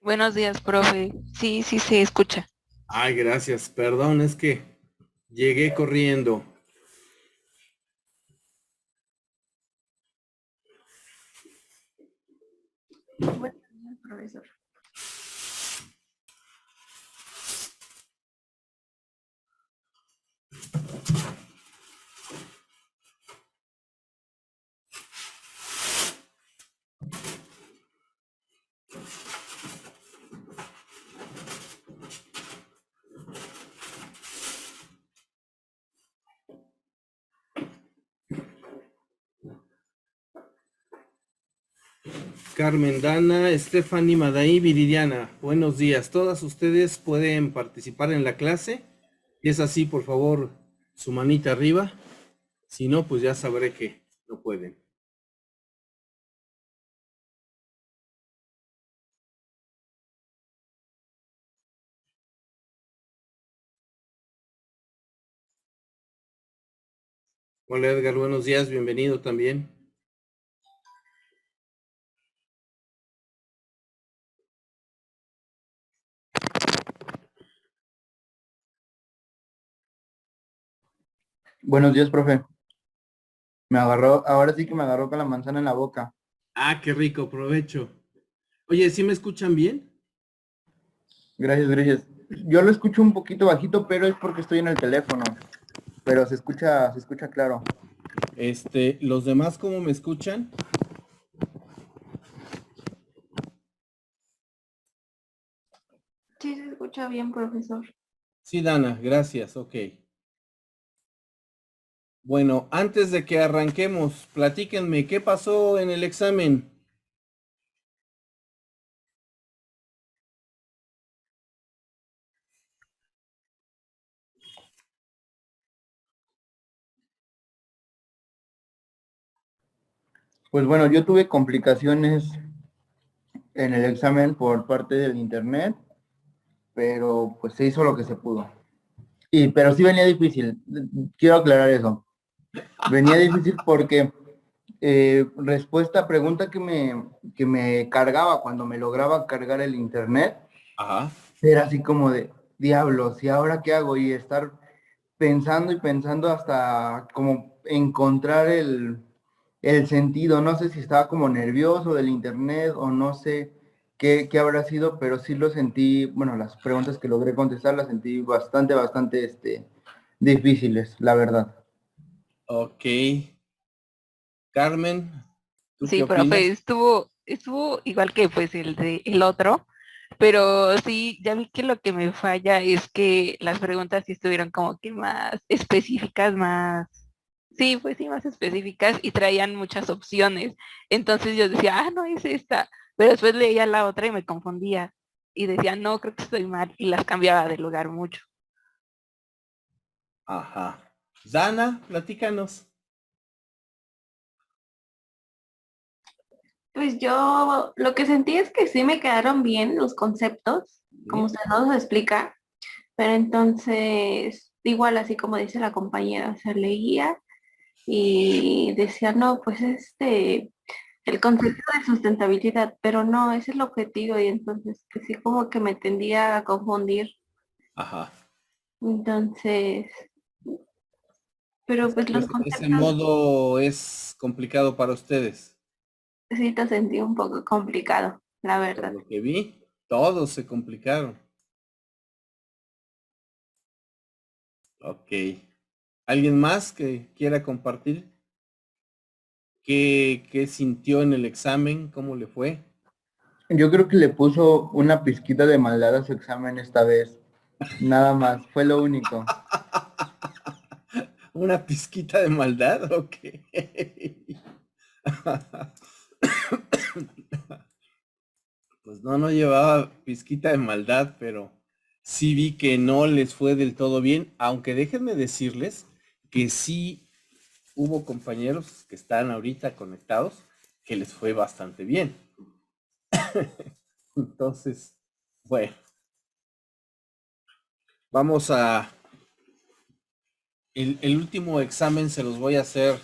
Buenos días, profe. Sí, sí se escucha. Ay, gracias. Perdón, es que llegué corriendo. Buenos días, profesor. Carmen, Dana, Stephanie, Madaí, Viridiana, buenos días. Todas ustedes pueden participar en la clase. Si es así, por favor, su manita arriba. Si no, pues ya sabré que no pueden. Hola Edgar, buenos días, bienvenido también. Buenos días, profe. Me agarró, ahora sí que me agarró con la manzana en la boca. Ah, qué rico, provecho. Oye, ¿sí me escuchan bien? Gracias, gracias. Yo lo escucho un poquito bajito, pero es porque estoy en el teléfono. Pero se escucha claro. ¿Los demás cómo me escuchan? Sí se escucha bien, profesor. Sí, Dana, gracias, ok. Bueno, antes de que arranquemos, platíquenme, ¿qué pasó en el examen? Pues bueno, yo tuve complicaciones en el examen por parte del internet, pero pues se hizo lo que se pudo. Pero sí venía difícil. Quiero aclarar eso. Venía difícil porque respuesta a pregunta que me cargaba cuando me lograba cargar el internet. Ajá. Era así como de diablos, ¿y ahora qué hago? Y estar pensando y pensando hasta como encontrar el sentido. No sé si estaba como nervioso del internet o no sé qué habrá sido, pero sí lo sentí, bueno, las preguntas que logré contestar las sentí bastante difíciles, la verdad. Ok. Carmen, ¿tú qué Sí, profe, opinas? estuvo igual que pues el otro, pero sí, ya vi que lo que me falla es que las preguntas sí estuvieron como que más específicas, sí, pues sí, más específicas y traían muchas opciones. Entonces yo decía, no es esta, pero después leía la otra y me confundía y decía, no, creo que estoy mal y las cambiaba de lugar mucho. Ajá. Dana, platícanos. Pues yo lo que sentí es que sí me quedaron bien los conceptos, como ¿Sí? usted nos explica, pero entonces, igual así como dice la compañera, se leía y decía, no, pues el concepto de sustentabilidad, pero no, ese es el objetivo y entonces pues sí como que me tendía a confundir. Ajá. Entonces, pero pues los Ese conceptos modo es complicado para ustedes. sí lo sentí un poco complicado, la Por verdad. lo que vi, todos se complicaron. Ok. ¿Alguien más que quiera compartir? ¿Qué sintió en el examen? ¿Cómo le fue? Yo creo que le puso una pizquita de maldad a su examen esta vez. Nada más, fue lo único. ¿Una pizquita de maldad? Ok. Pues no llevaba pizquita de maldad, pero sí vi que no les fue del todo bien, aunque déjenme decirles que sí hubo compañeros que están ahorita conectados que les fue bastante bien. Entonces, bueno, vamos a... El último examen se los voy a hacer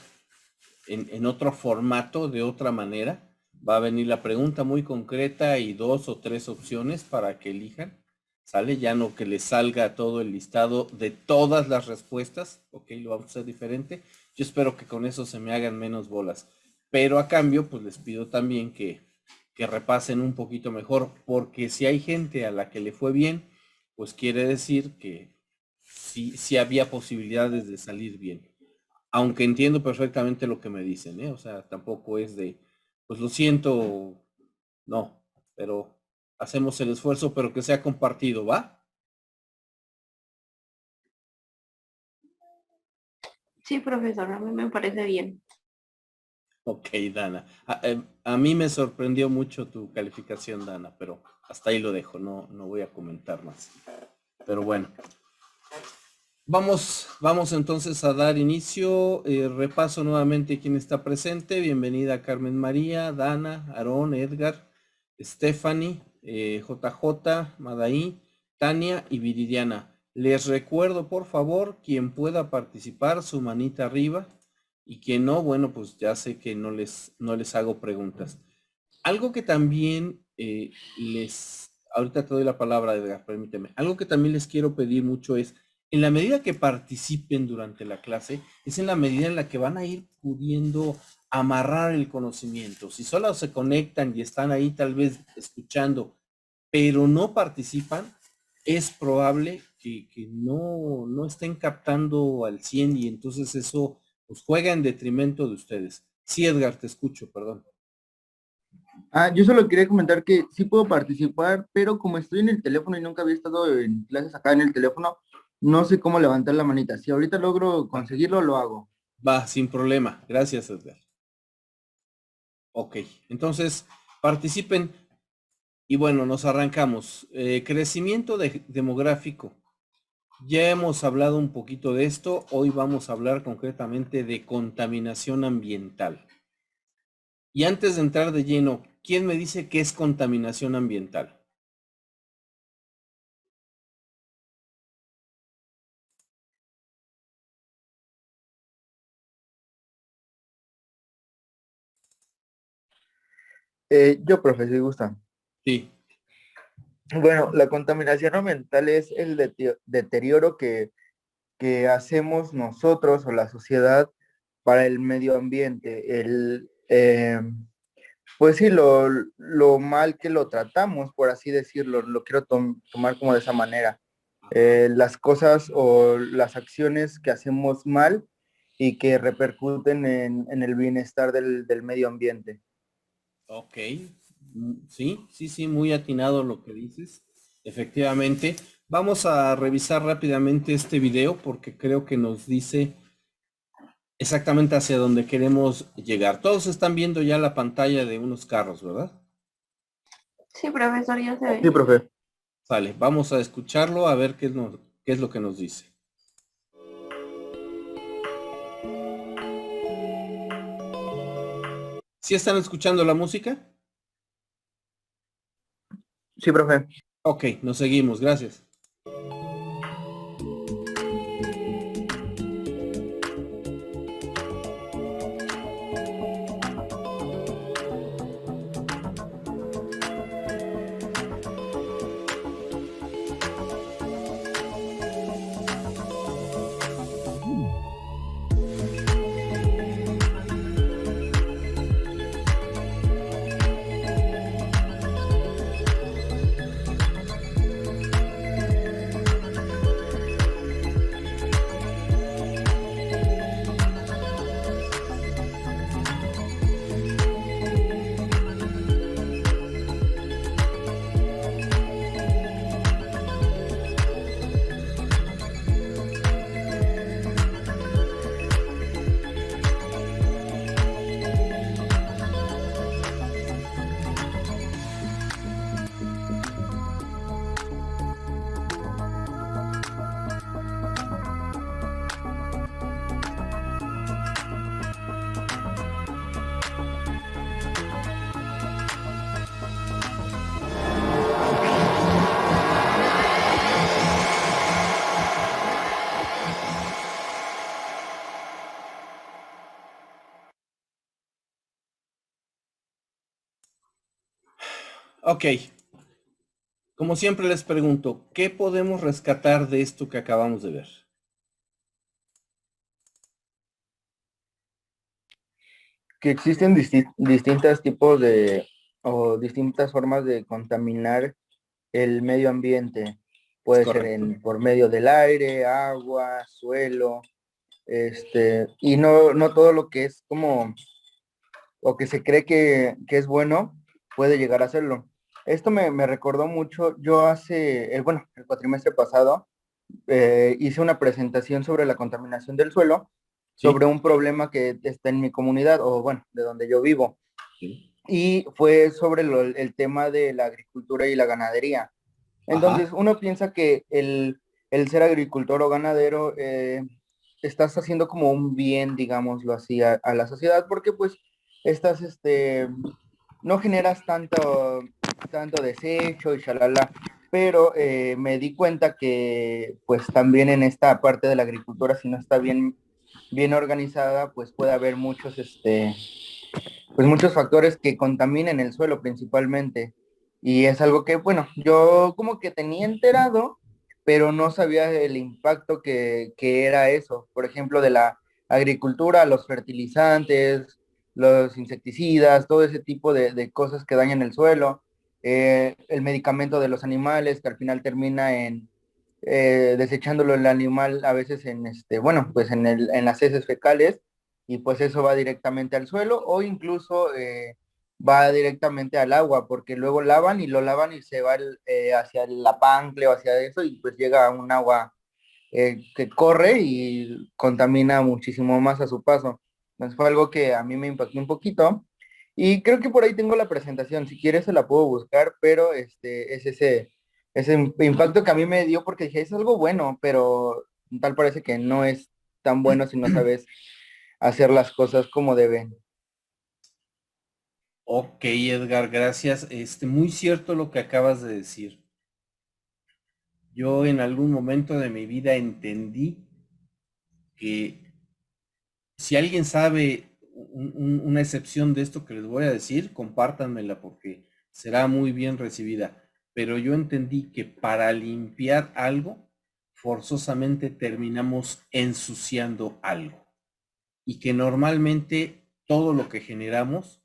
en otro formato, de otra manera, Va a venir la pregunta muy concreta y 2 o 3 opciones para que elijan. ¿Sale? Ya no que les salga todo el listado de todas las respuestas. Ok, lo vamos a hacer diferente. Yo espero que con eso se me hagan menos bolas. Pero a cambio, pues les pido también que repasen un poquito mejor. Porque si hay gente a la que le fue bien, pues quiere decir que sí había posibilidades de salir bien. Aunque entiendo perfectamente lo que me dicen, ¿eh? O sea, tampoco es de, pues lo siento, no, pero hacemos el esfuerzo, pero que sea compartido, ¿va? Sí, profesor, a mí me parece bien. Ok, Dana. A mí me sorprendió mucho tu calificación, Dana, pero hasta ahí lo dejo, no voy a comentar más. Pero bueno. Vamos entonces a dar inicio. Repaso nuevamente quién está presente. Bienvenida Carmen María, Dana, Aarón, Edgar, Stephanie, JJ, Madaí, Tania y Viridiana. Les recuerdo, por favor, quien pueda participar, su manita arriba. Y quien no, bueno, pues ya sé que no les hago preguntas. Algo que también ahorita te doy la palabra, Edgar, permíteme. Algo que también les quiero pedir mucho es, en la medida que participen durante la clase, es en la medida en la que van a ir pudiendo amarrar el conocimiento. Si solo se conectan y están ahí tal vez escuchando, pero no participan, es probable que no estén captando al 100 y entonces eso pues juega en detrimento de ustedes. Sí, Edgar, te escucho, perdón. Yo solo quería comentar que sí puedo participar, pero como estoy en el teléfono y nunca había estado en clases acá en el teléfono, no sé cómo levantar la manita. Si ahorita logro conseguirlo, lo hago. Va, sin problema. Gracias, Edgar. Ok, entonces participen y bueno, nos arrancamos. Crecimiento demográfico. Ya hemos hablado un poquito de esto. Hoy vamos a hablar concretamente de contaminación ambiental. Y antes de entrar de lleno, ¿quién me dice qué es contaminación ambiental? Yo, profe, si gusta. Sí. Bueno, la contaminación ambiental es el deterioro que hacemos nosotros o la sociedad para el medio ambiente. Pues sí, lo mal que lo tratamos, por así decirlo, lo quiero tomar como de esa manera. Las cosas o las acciones que hacemos mal y que repercuten en el bienestar del medio ambiente. Ok. Sí, muy atinado lo que dices. Efectivamente. Vamos a revisar rápidamente este video porque creo que nos dice exactamente hacia dónde queremos llegar. Todos están viendo ya la pantalla de unos carros, ¿verdad? Sí, profesor, ya se ve. Sí, profe. Vale, vamos a escucharlo a ver qué es lo que nos dice. ¿Sí están escuchando la música? Sí, profe. Ok, nos seguimos, gracias. Ok, como siempre les pregunto, ¿qué podemos rescatar de esto que acabamos de ver? Que existen distintos tipos de, o distintas formas de contaminar el medio ambiente. ¿Es Puede ser correcto? por medio del aire, agua, suelo, y no todo lo que es como, o que se cree que es bueno, puede llegar a serlo. Esto me recordó mucho, yo hace, bueno, el cuatrimestre pasado, hice una presentación sobre la contaminación del suelo, Sí. sobre un problema que está en mi comunidad, o bueno, de donde yo vivo. Sí. Y fue sobre el tema de la agricultura y la ganadería. Ajá. Entonces, uno piensa que el ser agricultor o ganadero, estás haciendo como un bien, digámoslo así, a la sociedad, porque pues estás, no generas tanto desecho y shalala, pero me di cuenta que pues también en esta parte de la agricultura, si no está bien organizada, pues puede haber pues muchos factores que contaminen el suelo principalmente. Y es algo que, bueno, yo como que tenía enterado, pero no sabía el impacto que era eso. Por ejemplo, de la agricultura, los fertilizantes, los insecticidas, todo ese tipo de cosas que dañan el suelo, el medicamento de los animales que al final termina desechándolo el animal a veces bueno, pues en las heces fecales, y pues eso va directamente al suelo o incluso va directamente al agua, porque luego lavan y lo lavan y se va hacia la pancle o hacia eso y pues llega a un agua que corre y contamina muchísimo más a su paso. Entonces fue algo que a mí me impactó un poquito. Y creo que por ahí tengo la presentación, si quieres se la puedo buscar, pero es ese impacto que a mí me dio porque dije, es algo bueno, pero tal parece que no es tan bueno si no sabes hacer las cosas como deben. Ok, Edgar, gracias. Muy cierto lo que acabas de decir. Yo en algún momento de mi vida entendí que si alguien sabe una excepción de esto que les voy a decir, compártanmela porque será muy bien recibida. Pero yo entendí que para limpiar algo, forzosamente terminamos ensuciando algo. Y que normalmente todo lo que generamos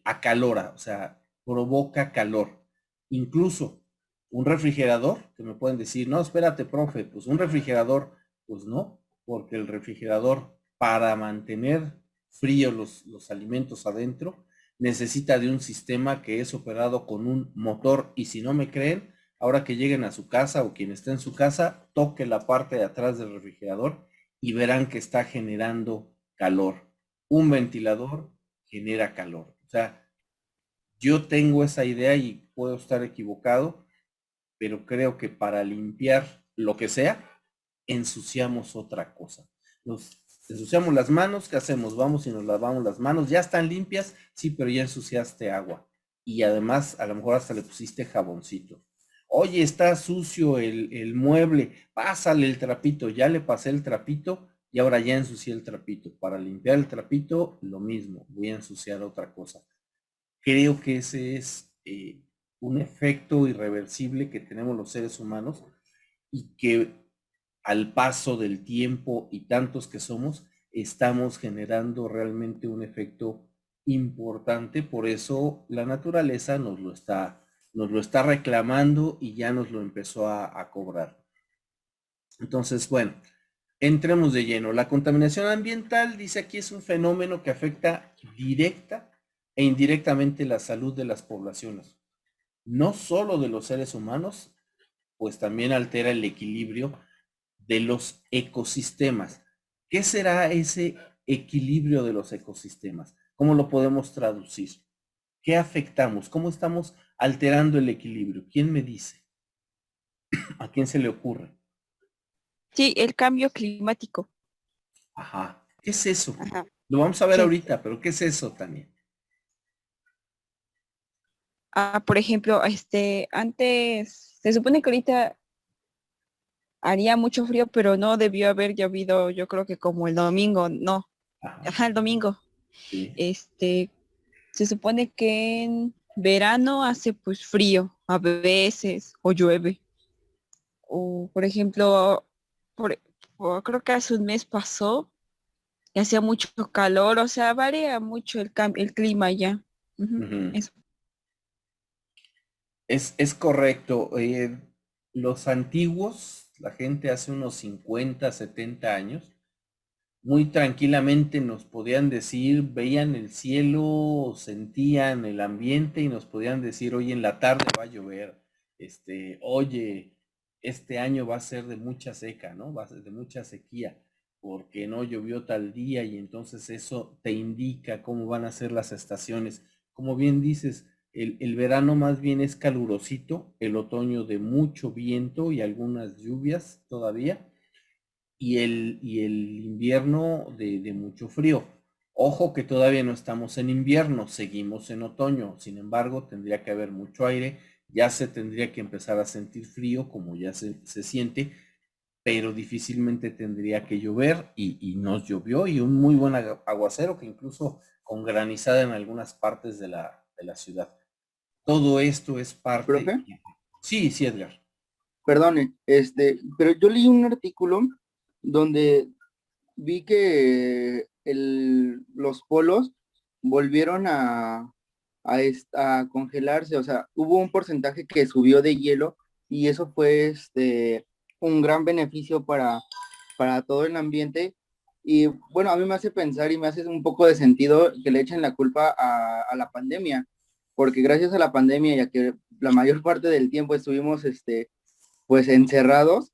acalora, o sea, provoca calor. Incluso un refrigerador, que me pueden decir, no, espérate, profe, pues un refrigerador, pues no, porque el refrigerador para mantener fríos los alimentos adentro necesita de un sistema que es operado con un motor y si no me creen, ahora que lleguen a su casa o quien esté en su casa, toque la parte de atrás del refrigerador y verán que está generando calor. Un ventilador genera calor. O sea, yo tengo esa idea y puedo estar equivocado, pero creo que para limpiar lo que sea, ensuciamos otra cosa. Nos ensuciamos las manos, ¿qué hacemos? Vamos y nos lavamos las manos, ya están limpias, sí, pero ya ensuciaste agua. Y además, a lo mejor hasta le pusiste jaboncito. Oye, está sucio el mueble, pásale el trapito, ya le pasé el trapito y ahora ya ensucié el trapito. Para limpiar el trapito, lo mismo, voy a ensuciar otra cosa. Creo que ese es un efecto irreversible que tenemos los seres humanos y que al paso del tiempo y tantos que somos, estamos generando realmente un efecto importante. Por eso la naturaleza nos lo está reclamando y ya nos lo empezó a cobrar. Entonces, bueno, entremos de lleno. La contaminación ambiental, dice aquí, es un fenómeno que afecta directa e indirectamente la salud de las poblaciones, no solo de los seres humanos, pues también altera el equilibrio de los ecosistemas. ¿Qué será ese equilibrio de los ecosistemas? ¿Cómo lo podemos traducir? ¿Qué afectamos? ¿Cómo estamos alterando el equilibrio? ¿Quién me dice? ¿A quién se le ocurre? Sí, el cambio climático. Ajá. ¿Qué es eso? Ajá. Lo vamos a ver Sí. ahorita, pero ¿qué es eso, Tania? Por ejemplo, antes, se supone que ahorita haría mucho frío, pero no debió haber llovido, yo creo que como el domingo, no. Ajá. Ajá, el domingo. Sí. Este, se supone que verano hace pues frío a veces o llueve. O por ejemplo, por, creo que hace un mes pasó y hacía mucho calor, o sea, varía mucho el clima ya. Ujú, Ujú. eso. Es correcto. Los antiguos, la gente hace unos 50, 70 años, muy tranquilamente nos podían decir, veían el cielo, sentían el ambiente y nos podían decir, oye, en la tarde va a llover, oye, este año va a ser de mucha seca, ¿no? Va a ser de mucha sequía, porque no llovió tal día y entonces eso te indica cómo van a ser las estaciones. Como bien dices, el verano más bien es calurosito, el otoño de mucho viento y algunas lluvias todavía y el invierno de mucho frío. Ojo que todavía no estamos en invierno, seguimos en otoño, sin embargo tendría que haber mucho aire, ya se tendría que empezar a sentir frío como ya se siente, pero difícilmente tendría que llover y nos llovió y un muy buen aguacero que incluso con granizada en algunas partes de la ciudad. Todo esto es parte... Profe, Sí, sí, Edgar. perdone, pero yo leí un artículo donde vi que los polos volvieron a congelarse, o sea, hubo un porcentaje que subió de hielo y eso fue un gran beneficio para todo el ambiente. Y bueno, a mí me hace pensar y me hace un poco de sentido que le echen la culpa a la pandemia, porque gracias a la pandemia, ya que la mayor parte del tiempo estuvimos pues encerrados,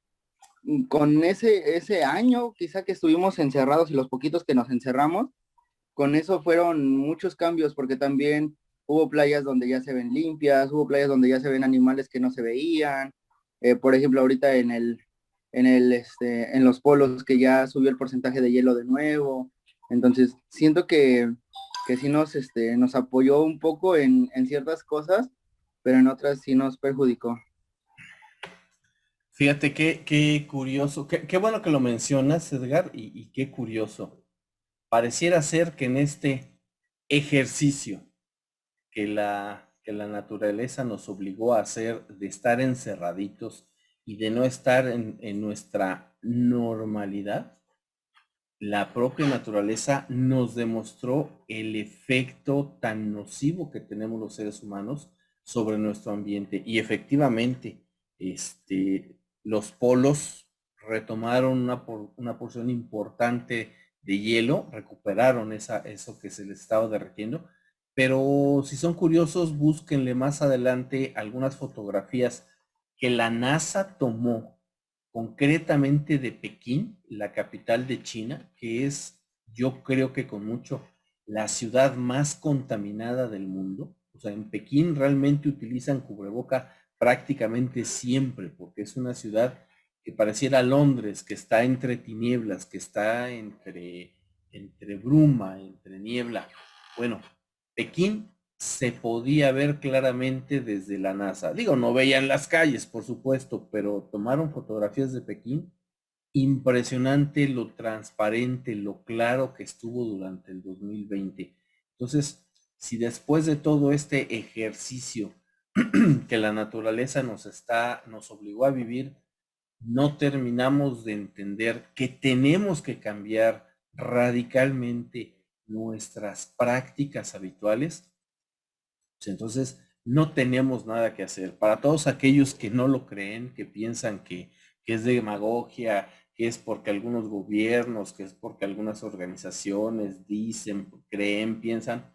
con ese año quizá que estuvimos encerrados y los poquitos que nos encerramos, con eso fueron muchos cambios, porque también hubo playas donde ya se ven limpias, hubo playas donde ya se ven animales que no se veían. Por ejemplo, ahorita en los polos que ya subió el porcentaje de hielo de nuevo. Entonces, siento que sí nos apoyó un poco en ciertas cosas, pero en otras sí nos perjudicó. Fíjate qué curioso, qué bueno que lo mencionas, Edgar, y qué curioso. Pareciera ser que en este ejercicio que la naturaleza nos obligó a hacer de estar encerraditos y de no estar en nuestra normalidad, la propia naturaleza nos demostró el efecto tan nocivo que tenemos los seres humanos sobre nuestro ambiente. Y efectivamente, los polos retomaron una porción importante de hielo, recuperaron eso que se les estaba derritiendo. Pero si son curiosos, búsquenle más adelante algunas fotografías que la NASA tomó concretamente de Pekín, la capital de China, que es, yo creo que con mucho, la ciudad más contaminada del mundo. O sea, en Pekín realmente utilizan cubreboca prácticamente siempre, porque es una ciudad que pareciera Londres, que está entre tinieblas, que está entre bruma, entre niebla. Bueno, Pekín se podía ver claramente desde la NASA. Digo, no veían las calles, por supuesto, pero tomaron fotografías de Pekín. Impresionante lo transparente, lo claro que estuvo durante el 2020. Entonces, si después de todo este ejercicio que la naturaleza nos obligó a vivir, no terminamos de entender que tenemos que cambiar radicalmente nuestras prácticas habituales, pues entonces no tenemos nada que hacer. Para todos aquellos que no lo creen, que piensan que es demagogia, que es porque algunos gobiernos, que es porque algunas organizaciones dicen, creen, piensan,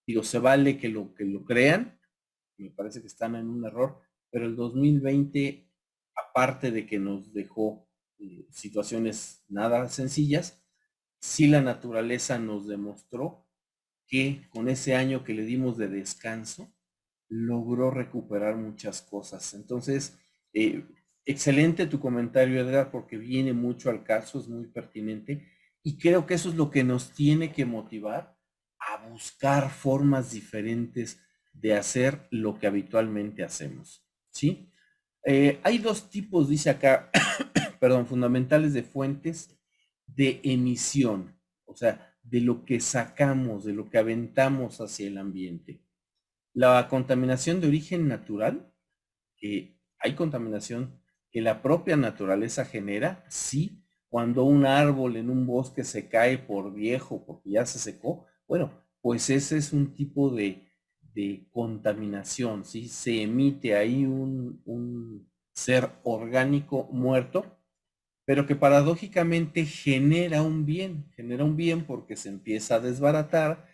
digo, se vale que lo crean, me parece que están en un error, pero el 2020, aparte de que nos dejó situaciones nada sencillas, sí la naturaleza nos demostró que con ese año que le dimos de descanso, logró recuperar muchas cosas. Entonces, excelente tu comentario, Edgar, porque viene mucho al caso, es muy pertinente, y creo que eso es lo que nos tiene que motivar a buscar formas diferentes de hacer lo que habitualmente hacemos, ¿sí? Hay dos tipos, dice acá, perdón, fundamentales de fuentes de emisión, o sea, de lo que sacamos, de lo que aventamos hacia el ambiente. La contaminación de origen natural, que hay contaminación que la propia naturaleza genera, sí, cuando un árbol en un bosque se cae por viejo, porque ya se secó, bueno, pues ese es un tipo de contaminación, ¿sí? Se emite ahí un ser orgánico muerto, pero que paradójicamente genera un bien porque se empieza a desbaratar,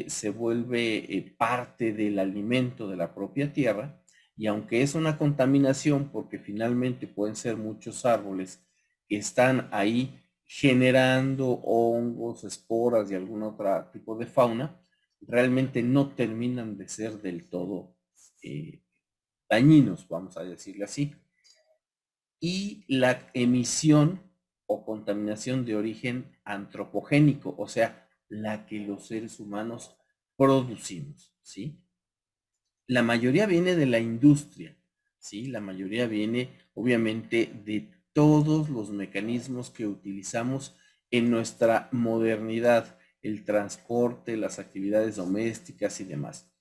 se vuelve parte del alimento de la propia tierra, y aunque es una contaminación porque finalmente pueden ser muchos árboles que están ahí generando hongos, esporas y algún otro tipo de fauna, realmente no terminan de ser del todo dañinos, vamos a decirle así. Y la emisión o contaminación de origen antropogénico, o sea, la que los seres humanos producimos, ¿sí? La mayoría viene de la industria, ¿sí? La mayoría viene, obviamente, de todos los mecanismos que utilizamos en nuestra modernidad, el transporte, las actividades domésticas y demás.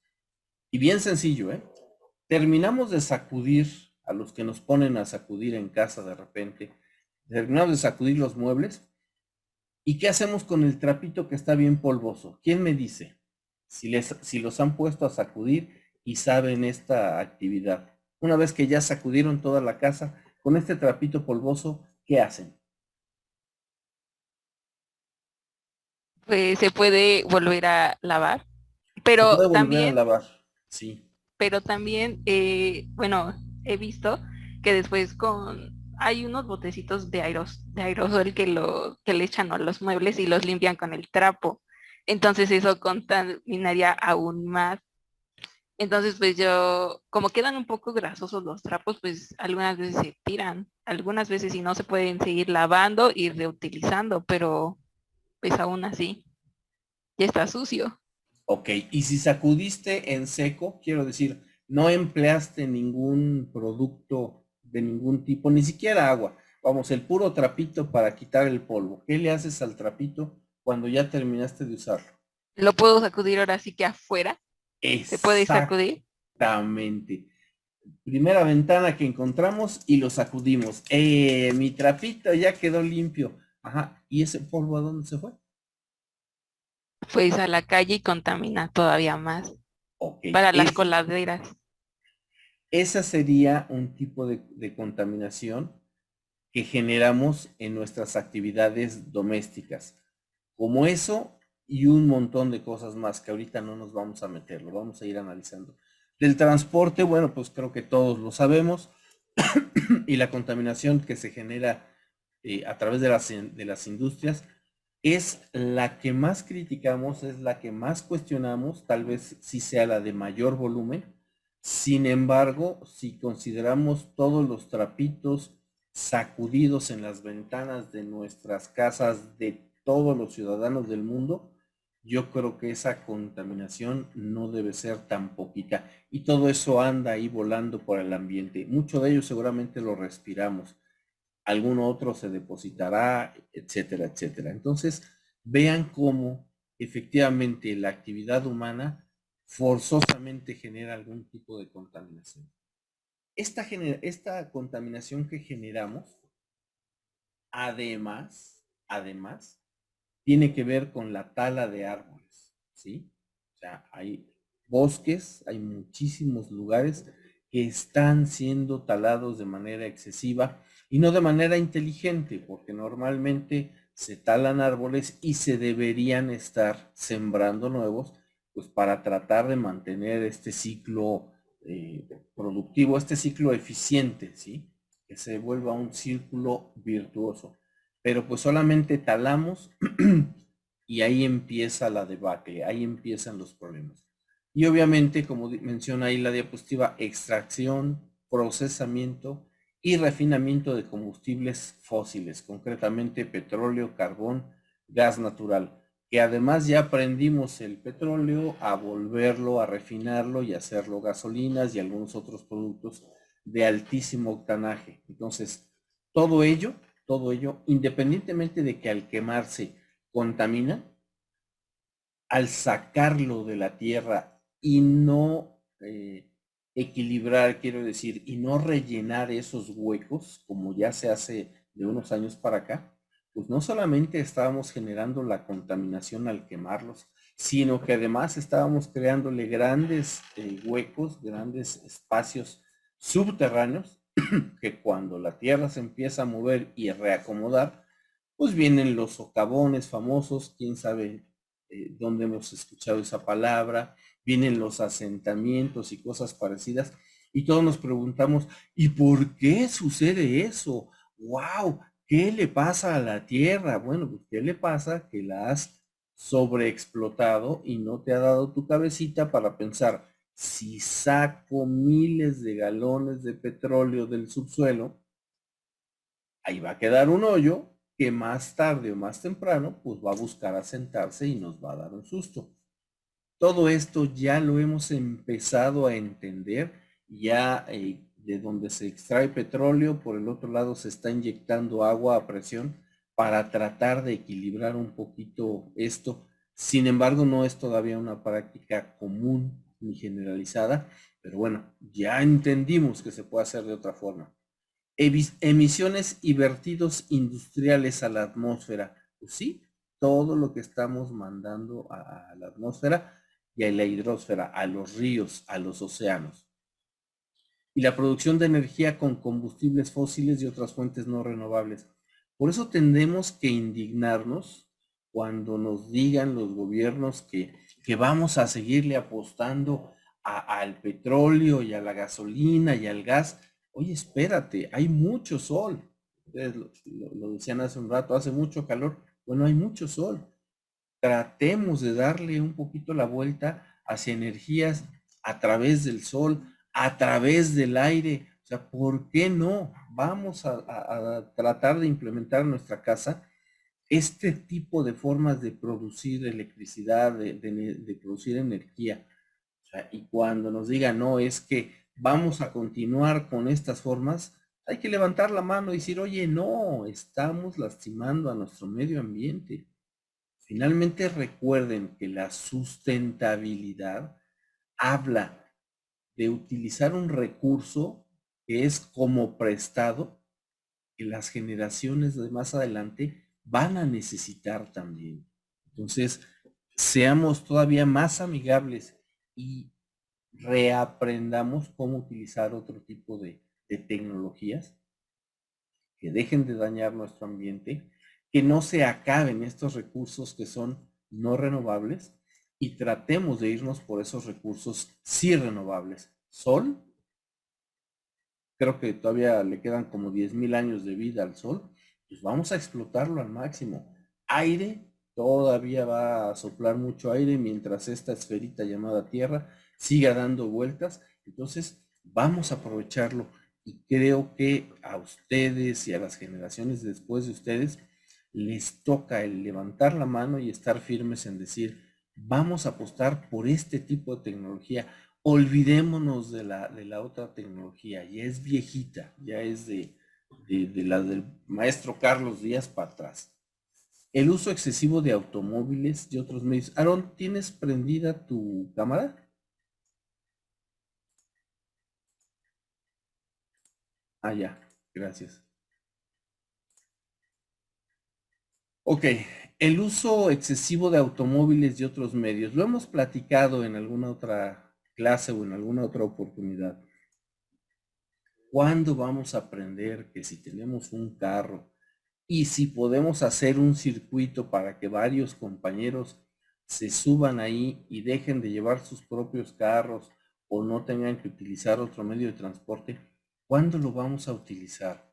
Y bien sencillo, ¿eh? Terminamos de sacudir a los que nos ponen a sacudir en casa de repente, terminamos de sacudir los muebles, ¿y qué hacemos con el trapito que está bien polvoso? ¿Quién me dice? Si los han puesto a sacudir y saben esta actividad. Una vez que ya sacudieron toda la casa, con este trapito polvoso, ¿qué hacen? Pues se puede volver a lavar, Se pero puede volver a también, lavar, sí. bueno, he visto que después hay unos botecitos de aerosol que le echan a los muebles y los limpian con el trapo. Entonces eso contaminaría aún más. Entonces, pues como quedan un poco grasosos los trapos, pues algunas veces se tiran, algunas veces si no se pueden seguir lavando y reutilizando, pero pues aún así ya está sucio. Ok, y si sacudiste en seco, quiero decir, no empleaste ningún producto de ningún tipo, ni siquiera agua. Vamos, el puro trapito para quitar el polvo. ¿Qué le haces al trapito cuando ya terminaste de usarlo? Lo puedo sacudir ahora sí que afuera, se puede sacudir. Exactamente. Primera ventana que encontramos y lo sacudimos. Mi trapito ya quedó limpio. Ajá, ¿y ese polvo a dónde se fue? Pues a la calle y contamina todavía más Ok, para las coladeras. esa sería un tipo de contaminación que generamos en nuestras actividades domésticas. Como eso y un montón de cosas más que ahorita no nos vamos a meter, lo vamos a ir analizando. Del transporte, bueno, pues creo que todos lo sabemos, y la contaminación que se genera a través de las industrias es la que más criticamos, es la que más cuestionamos, tal vez sí sea la de mayor volumen. Sin embargo, si consideramos todos los trapitos sacudidos en las ventanas de nuestras casas de todos los ciudadanos del mundo, yo creo que esa contaminación no debe ser tan poquita. Y todo eso anda ahí volando por el ambiente. Mucho de ello seguramente lo respiramos. Algún otro se depositará, etcétera, etcétera. Entonces, vean cómo efectivamente la actividad humana forzosamente genera algún tipo de contaminación. Esta contaminación que generamos, además, tiene que ver con la tala de árboles, ¿sí? O sea, hay bosques, hay muchísimos lugares que están siendo talados de manera excesiva y no de manera inteligente, porque normalmente se talan árboles y se deberían estar sembrando nuevos, pues para tratar de mantener este ciclo productivo, este ciclo eficiente, ¿sí? Que se vuelva un círculo virtuoso. Pero pues solamente talamos y ahí empieza la debacle, ahí empiezan los problemas. Y obviamente, como menciona ahí la diapositiva, extracción, procesamiento y refinamiento de combustibles fósiles, concretamente petróleo, carbón, gas natural, que además ya aprendimos el petróleo a volverlo, a refinarlo y hacerlo gasolinas y algunos otros productos de altísimo octanaje. Entonces, todo ello, independientemente de que al quemarse contamina, al sacarlo de la tierra y no equilibrar, quiero decir, y no rellenar esos huecos como ya se hace de unos años para acá, pues no solamente estábamos generando la contaminación al quemarlos, sino que además estábamos creándole grandes huecos, grandes espacios subterráneos, que cuando la Tierra se empieza a mover y a reacomodar, pues vienen los socavones famosos, quién sabe dónde hemos escuchado esa palabra, vienen los asentamientos y cosas parecidas, y todos nos preguntamos, ¿y por qué sucede eso? ¡Wow! ¿Qué le pasa a la Tierra? Bueno, pues ¿qué le pasa? Que la has sobreexplotado y no te ha dado tu cabecita para pensar, si saco miles de galones de petróleo del subsuelo, ahí va a quedar un hoyo que más tarde o más temprano pues va a buscar asentarse y nos va a dar un susto. Todo esto ya lo hemos empezado a entender, ya de donde se extrae petróleo, por el otro lado se está inyectando agua a presión para tratar de equilibrar un poquito esto. Sin embargo, no es todavía una práctica común ni generalizada, pero bueno, ya entendimos que se puede hacer de otra forma. Emisiones y vertidos industriales a la atmósfera. Pues sí, todo lo que estamos mandando a la atmósfera y a la hidrosfera, a los ríos, a los océanos. Y la producción de energía con combustibles fósiles y otras fuentes no renovables. Por eso tendremos que indignarnos cuando nos digan los gobiernos que vamos a seguirle apostando al petróleo y a la gasolina y al gas. Oye, espérate, hay mucho sol. Ustedes lo decían hace un rato, hace mucho calor. Bueno, hay mucho sol. Tratemos de darle un poquito la vuelta hacia energías a través del sol, a través del aire. O sea, ¿por qué no? Vamos a tratar de implementar en nuestra casa este tipo de formas de producir electricidad, de producir energía. O sea, y cuando nos digan, no, es que vamos a continuar con estas formas, hay que levantar la mano y decir, oye, no, estamos lastimando a nuestro medio ambiente. Finalmente recuerden que la sustentabilidad habla de utilizar un recurso que es como prestado, que las generaciones de más adelante van a necesitar también. Entonces, seamos todavía más amigables y reaprendamos cómo utilizar otro tipo de tecnologías que dejen de dañar nuestro ambiente, que no se acaben estos recursos que son no renovables y tratemos de irnos por esos recursos sí renovables. Sol, creo que todavía le quedan como 10,000 años de vida al sol, pues vamos a explotarlo al máximo. Aire, todavía va a soplar mucho aire mientras esta esferita llamada Tierra siga dando vueltas, entonces vamos a aprovecharlo y creo que a ustedes y a las generaciones después de ustedes les toca el levantar la mano y estar firmes en decir, vamos a apostar por este tipo de tecnología. Olvidémonos de la otra tecnología, ya es viejita, ya es de la del maestro Carlos Díaz para atrás. El uso excesivo de automóviles y otros medios. Aaron, ¿tienes prendida tu cámara? Ah, ya, gracias. Ok, el uso excesivo de automóviles y otros medios. Lo hemos platicado en alguna otra clase o en alguna otra oportunidad. ¿Cuándo vamos a aprender que si tenemos un carro y si podemos hacer un circuito para que varios compañeros se suban ahí y dejen de llevar sus propios carros o no tengan que utilizar otro medio de transporte, ¿cuándo lo vamos a utilizar?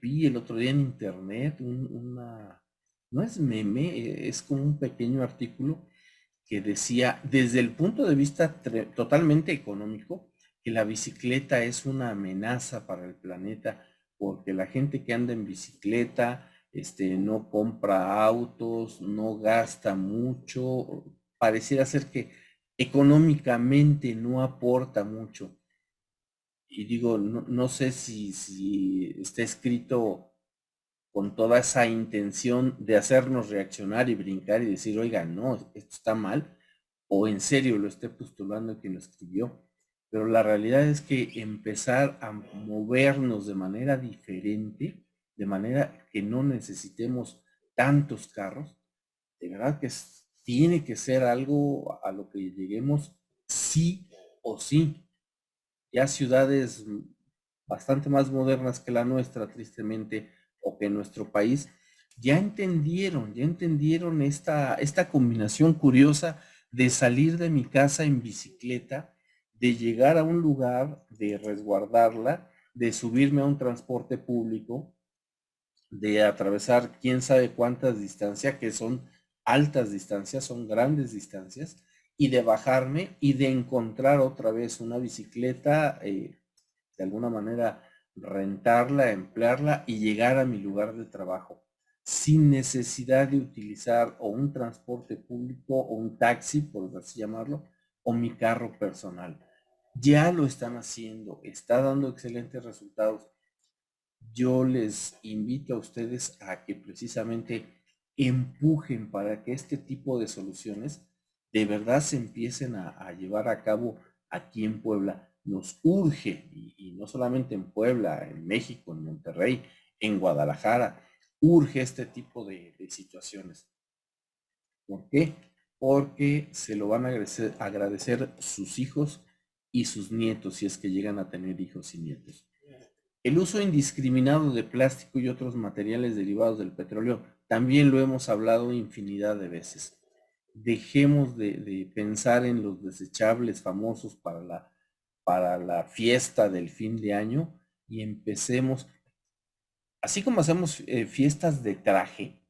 Vi el otro día en internet no es meme, es como un pequeño artículo que decía, desde el punto de vista totalmente económico, que la bicicleta es una amenaza para el planeta, porque la gente que anda en bicicleta, no compra autos, no gasta mucho, pareciera ser que económicamente no aporta mucho. Y digo, no sé si está escrito con toda esa intención de hacernos reaccionar y brincar y decir, oiga, no, esto está mal, o en serio lo esté postulando quien lo escribió. pero la realidad es que empezar a movernos de manera diferente, de manera que no necesitemos tantos carros, de verdad que tiene que ser algo a lo que lleguemos sí o sí. Ya ciudades bastante más modernas que la nuestra, tristemente, o que nuestro país, ya entendieron esta combinación curiosa de salir de mi casa en bicicleta, de llegar a un lugar, de resguardarla, de subirme a un transporte público, de atravesar quién sabe cuántas distancias, que son altas distancias, son grandes distancias, y de bajarme y de encontrar otra vez una bicicleta, de alguna manera rentarla, emplearla y llegar a mi lugar de trabajo sin necesidad de utilizar o un transporte público o un taxi, por así llamarlo, o mi carro personal. Ya lo están haciendo, está dando excelentes resultados. Yo les invito a ustedes a que precisamente empujen para que este tipo de soluciones de verdad se empiecen a llevar a cabo aquí en Puebla. Nos urge, y no solamente en Puebla, en México, en Monterrey, en Guadalajara, urge este tipo de situaciones. ¿Por qué? Porque se lo van a agradecer sus hijos y sus nietos, si es que llegan a tener hijos y nietos. El uso indiscriminado de plástico y otros materiales derivados del petróleo también lo hemos hablado infinidad de veces. Dejemos de pensar en los desechables famosos para la fiesta del fin de año y empecemos, así como hacemos fiestas de traje,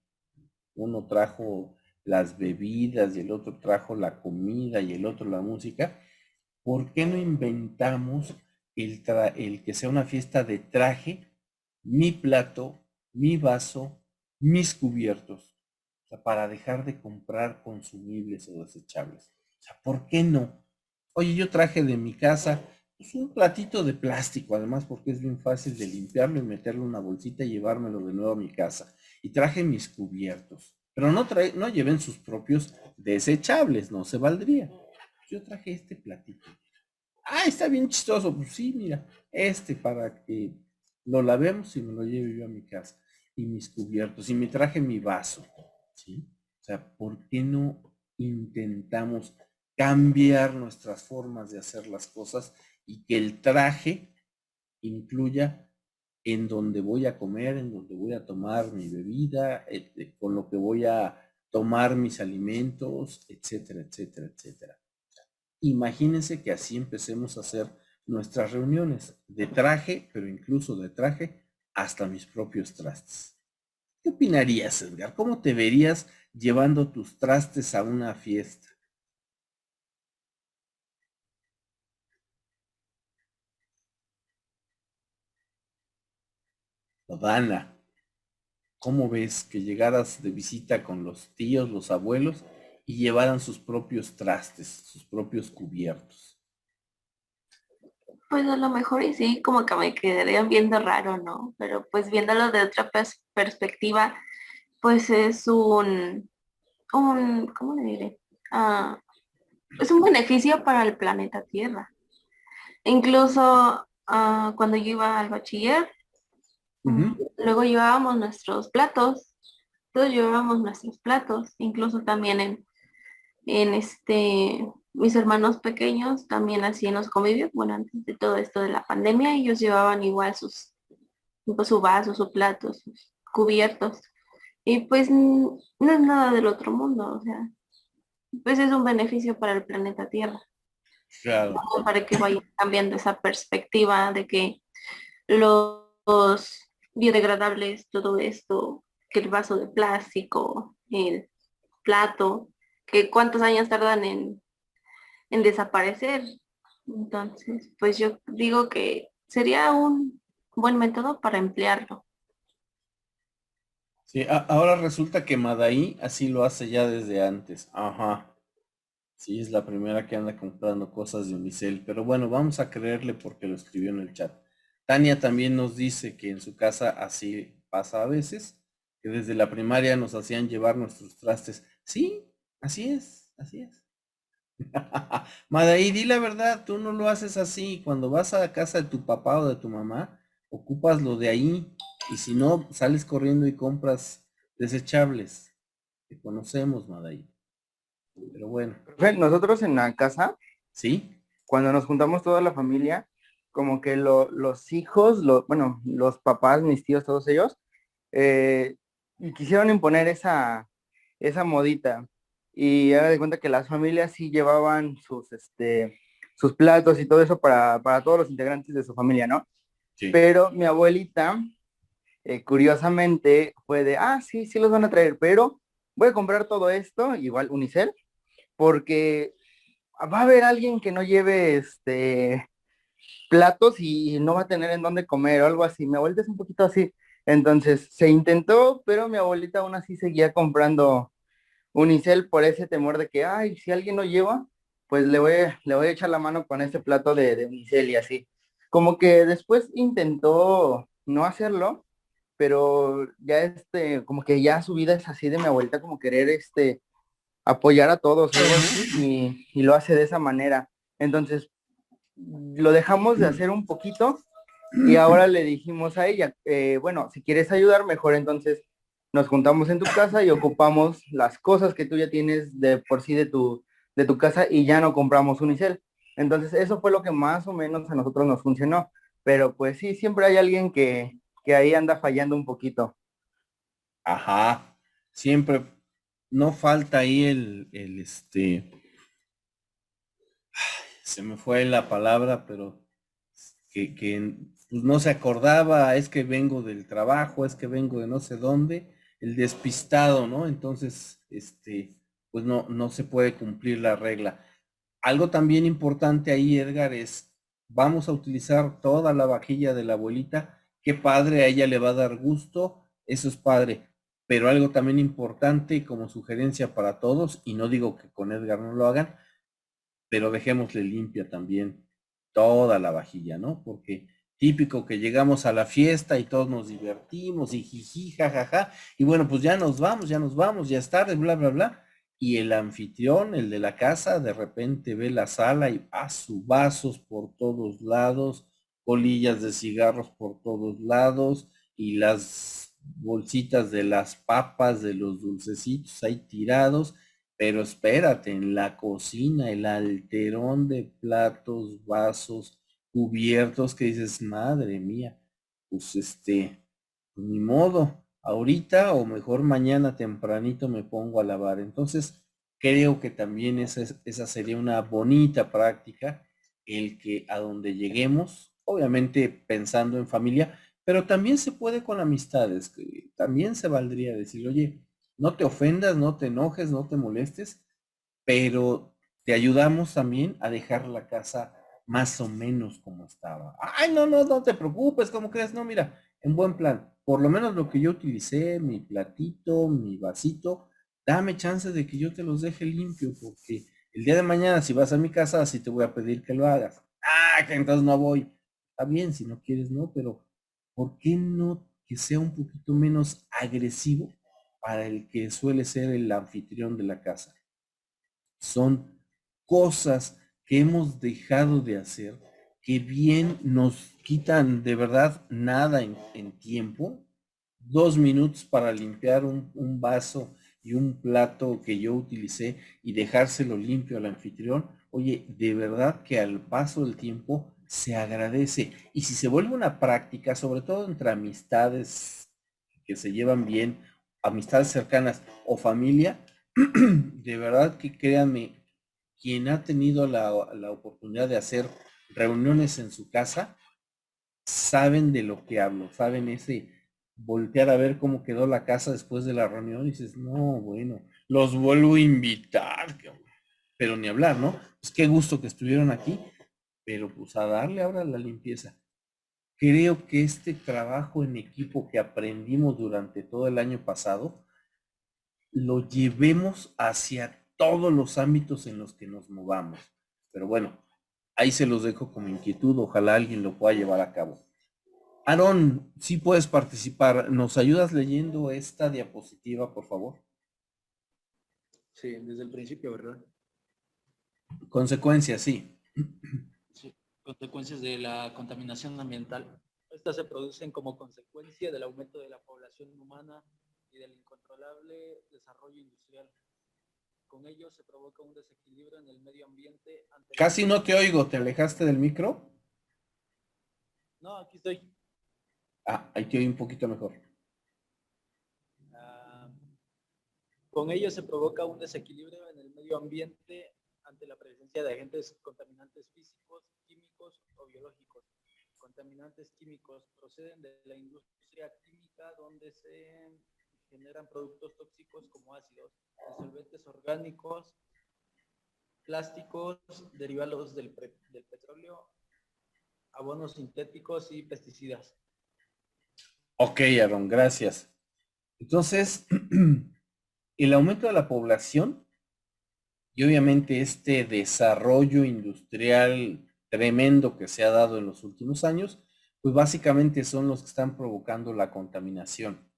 uno trajo las bebidas y el otro trajo la comida y el otro la música, ¿por qué no inventamos el que sea una fiesta de traje, mi plato, mi vaso, mis cubiertos? O sea, para dejar de comprar consumibles o desechables. O sea, ¿por qué no? Oye, yo traje de mi casa pues, un platito de plástico, además porque es bien fácil de limpiarlo y meterlo en una bolsita y llevármelo de nuevo a mi casa. Y traje mis cubiertos. Pero no lleven sus propios desechables, no se valdría. Yo traje este platito. Ah, está bien chistoso. Pues sí, mira, para que lo lavemos y me lo lleve yo a mi casa. Y mis cubiertos. Y me traje mi vaso. ¿Sí? O sea, ¿por qué no intentamos cambiar nuestras formas de hacer las cosas y que el traje incluya en donde voy a comer, en donde voy a tomar mi bebida, con lo que voy a tomar mis alimentos, etcétera, etcétera, etcétera? Imagínense que así empecemos a hacer nuestras reuniones de traje, pero incluso de traje hasta mis propios trastes. ¿Qué opinarías, Edgar? ¿Cómo te verías llevando tus trastes a una fiesta? Dana, ¿cómo ves que llegaras de visita con los tíos, los abuelos y llevaran sus propios trastes, sus propios cubiertos? Pues a lo mejor y sí, como que me quedarían viendo raro, ¿no? Pero pues viéndolo de otra perspectiva, pues es ¿cómo le diré? Ah, es un beneficio para el planeta Tierra. Incluso cuando yo iba al bachiller, luego llevábamos nuestros platos, todos llevábamos nuestros platos, incluso también mis hermanos pequeños también hacían los convivios, bueno, antes de todo esto de la pandemia, ellos llevaban igual pues, su vaso, su plato, sus cubiertos. Y pues no es nada del otro mundo, o sea, pues es un beneficio para el planeta Tierra, Claro. para que vaya cambiando esa perspectiva de que los biodegradables, todo esto, que el vaso de plástico, el plato, que cuántos años tardan en desaparecer. Entonces, pues yo digo que sería un buen método para emplearlo. Sí, ahora resulta que Madaí así lo hace ya desde antes. Ajá. Sí, es la primera que anda comprando cosas de Unicel. Pero bueno, vamos a creerle porque lo escribió en el chat. Tania también nos dice que en su casa así pasa a veces, que desde la primaria nos hacían llevar nuestros trastes. Sí, así es, así es. Madaí, di la verdad, tú no lo haces así. Cuando vas a casa de tu papá o de tu mamá, ocupas lo de ahí. Y si no, sales corriendo y compras desechables. Te conocemos, Madaí. Pero bueno, Profe, nosotros en la casa, ¿sí? cuando nos juntamos toda la familia, como que los hijos, bueno, los papás, mis tíos, todos ellos, y quisieron imponer esa modita. Y haga de cuenta que las familias sí llevaban sus platos y todo eso para todos los integrantes de su familia, ¿no? Sí. Pero mi abuelita, curiosamente, fue de, sí, sí los van a traer, pero voy a comprar todo esto, igual Unicel, porque va a haber alguien que no lleve platos y no va a tener en dónde comer o algo así. Mi abuelita es un poquito así. Entonces se intentó, pero mi abuelita aún así seguía comprando Unicel por ese temor de que, ay, si alguien no lleva, pues le voy a echar la mano con este plato de Unicel y así. Como que después intentó no hacerlo, pero ya como que ya su vida es así de mi abuelita, como querer apoyar a todos o algo así, y lo hace de esa manera. Entonces, lo dejamos de hacer un poquito y ahora le dijimos a ella, bueno, si quieres ayudar, mejor entonces nos juntamos en tu casa y ocupamos las cosas que tú ya tienes de por sí de tu casa y ya no compramos unicel. Entonces, eso fue lo que más o menos a nosotros nos funcionó. Pero pues sí, siempre hay alguien que ahí anda fallando un poquito. Ajá. Siempre no falta ahí se me fue la palabra, pero que pues, no se acordaba, es que vengo del trabajo, es que vengo de no sé dónde, el despistado, ¿no? Entonces, pues no se puede cumplir la regla. Algo también importante ahí, Edgar, es, vamos a utilizar toda la vajilla de la abuelita, qué padre, a ella le va a dar gusto, eso es padre. Pero algo también importante como sugerencia para todos, y no digo que con Edgar no lo hagan, pero dejémosle limpia también toda la vajilla, ¿no? Porque típico que llegamos a la fiesta y todos nos divertimos y jiji, jajaja, y bueno, pues ya nos vamos, ya es tarde, bla, bla, bla. Y el anfitrión, el de la casa, de repente ve la sala y sus vasos por todos lados, colillas de cigarros por todos lados y las bolsitas de las papas, de los dulcecitos ahí tirados. Pero espérate, en la cocina, el alterón de platos, vasos, cubiertos, que dices, madre mía, pues pues ni modo, ahorita o mejor mañana tempranito me pongo a lavar. Entonces, creo que también esa sería una bonita práctica, el que a donde lleguemos, obviamente pensando en familia, pero también se puede con amistades, que también se valdría decir, oye, no te ofendas, no te enojes, no te molestes, pero te ayudamos también a dejar la casa más o menos como estaba. Ay, no te preocupes, ¿cómo crees? No, mira, en buen plan, por lo menos lo que yo utilicé, mi platito, mi vasito, dame chance de que yo te los deje limpio, porque el día de mañana si vas a mi casa, sí te voy a pedir que lo hagas. Que entonces no voy. Está bien, si no quieres, no, pero ¿por qué no que sea un poquito menos agresivo para el que suele ser el anfitrión de la casa? Son cosas que hemos dejado de hacer, que bien nos quitan de verdad nada en tiempo. 2 minutos para limpiar un vaso y un plato que yo utilicé y dejárselo limpio al anfitrión. Oye, de verdad que al paso del tiempo se agradece. Y si se vuelve una práctica, sobre todo entre amistades que se llevan bien, amistades cercanas o familia, de verdad que créanme, quien ha tenido la oportunidad de hacer reuniones en su casa, saben de lo que hablo, saben ese voltear a ver cómo quedó la casa después de la reunión y dices, no, bueno, los vuelvo a invitar, pero ni hablar, ¿no? Pues qué gusto que estuvieron aquí, pero pues a darle ahora la limpieza. Creo que este trabajo en equipo que aprendimos durante todo el año pasado, lo llevemos hacia todos los ámbitos en los que nos movamos. Pero bueno, ahí se los dejo como inquietud, ojalá alguien lo pueda llevar a cabo. Aarón, sí puedes participar. ¿Nos ayudas leyendo esta diapositiva, por favor? Sí, desde el principio, ¿verdad? Consecuencias, sí. Sí, consecuencias de la contaminación ambiental. Estas se producen como consecuencia del aumento de la población humana y del incontrolable desarrollo industrial. Con ello se provoca un desequilibrio en el medio ambiente ante la... Casi no te oigo, ¿te alejaste del micro? No, aquí estoy. Ah, ahí te oí un poquito mejor. Ah, con ello se provoca un desequilibrio en el medio ambiente ante la presencia de agentes contaminantes físicos, químicos o biológicos. Contaminantes químicos proceden de la industria química donde se generan productos tóxicos como ácidos, disolventes orgánicos, plásticos, derivados del petróleo, abonos sintéticos y pesticidas. Ok, Aaron, gracias. Entonces, el aumento de la población y obviamente este desarrollo industrial tremendo que se ha dado en los últimos años, pues básicamente son los que están provocando la contaminación.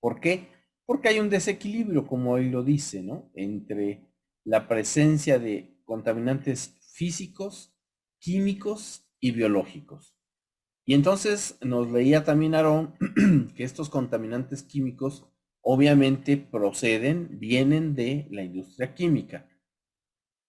¿Por qué? Porque hay un desequilibrio, como él lo dice, ¿no? Entre la presencia de contaminantes físicos, químicos y biológicos. Y entonces nos leía también Aarón que estos contaminantes químicos obviamente vienen de la industria química.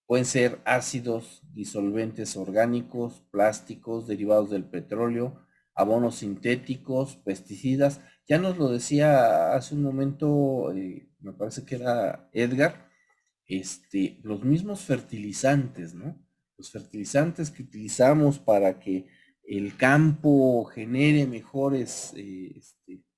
Pueden ser ácidos, disolventes orgánicos, plásticos, derivados del petróleo, abonos sintéticos, pesticidas. Ya nos lo decía hace un momento, me parece que era Edgar, los mismos fertilizantes, ¿no? Los fertilizantes que utilizamos para que el campo genere mejores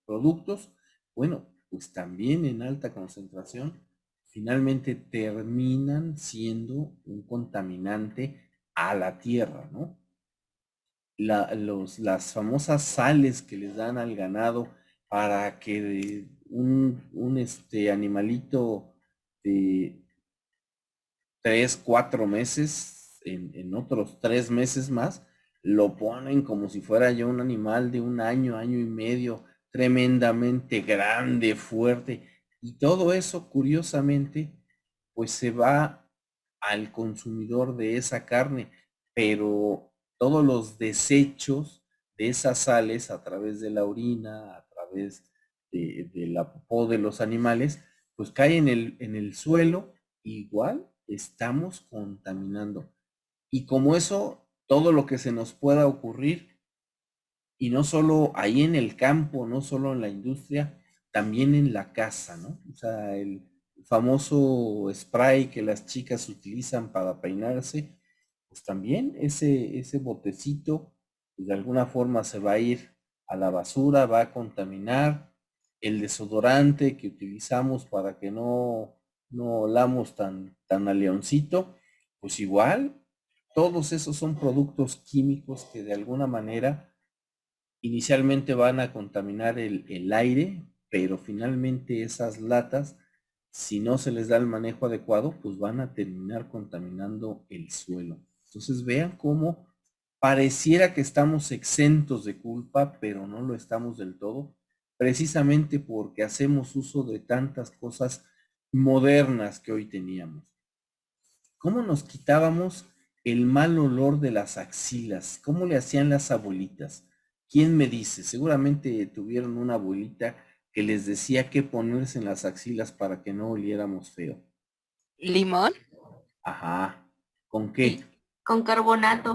productos, bueno, pues también en alta concentración finalmente terminan siendo un contaminante a la tierra, ¿no? Las famosas sales que les dan al ganado para que un animalito de 3, 4 meses, en otros 3 meses más, lo ponen como si fuera ya un animal de un año, año y medio, tremendamente grande, fuerte. Y todo eso, curiosamente, pues se va al consumidor de esa carne, pero todos los desechos de esas sales a través de la orina, a través de la popó de los animales, pues cae en el suelo, igual estamos contaminando. Y como eso, todo lo que se nos pueda ocurrir, y no solo ahí en el campo, no solo en la industria, también en la casa, ¿no? O sea, el famoso spray que las chicas utilizan para peinarse, pues también ese botecito, pues de alguna forma se va a ir a la basura, va a contaminar el desodorante que utilizamos para que no olamos tan a leoncito, pues igual, todos esos son productos químicos que de alguna manera inicialmente van a contaminar el aire, pero finalmente esas latas, si no se les da el manejo adecuado, pues van a terminar contaminando el suelo. Entonces vean cómo pareciera que estamos exentos de culpa, pero no lo estamos del todo, precisamente porque hacemos uso de tantas cosas modernas que hoy teníamos. ¿Cómo nos quitábamos el mal olor de las axilas? ¿Cómo le hacían las abuelitas? ¿Quién me dice? Seguramente tuvieron una abuelita que les decía qué ponerse en las axilas para que no oliéramos feo. ¿Limón? Ajá. ¿Con Y qué? Con carbonato.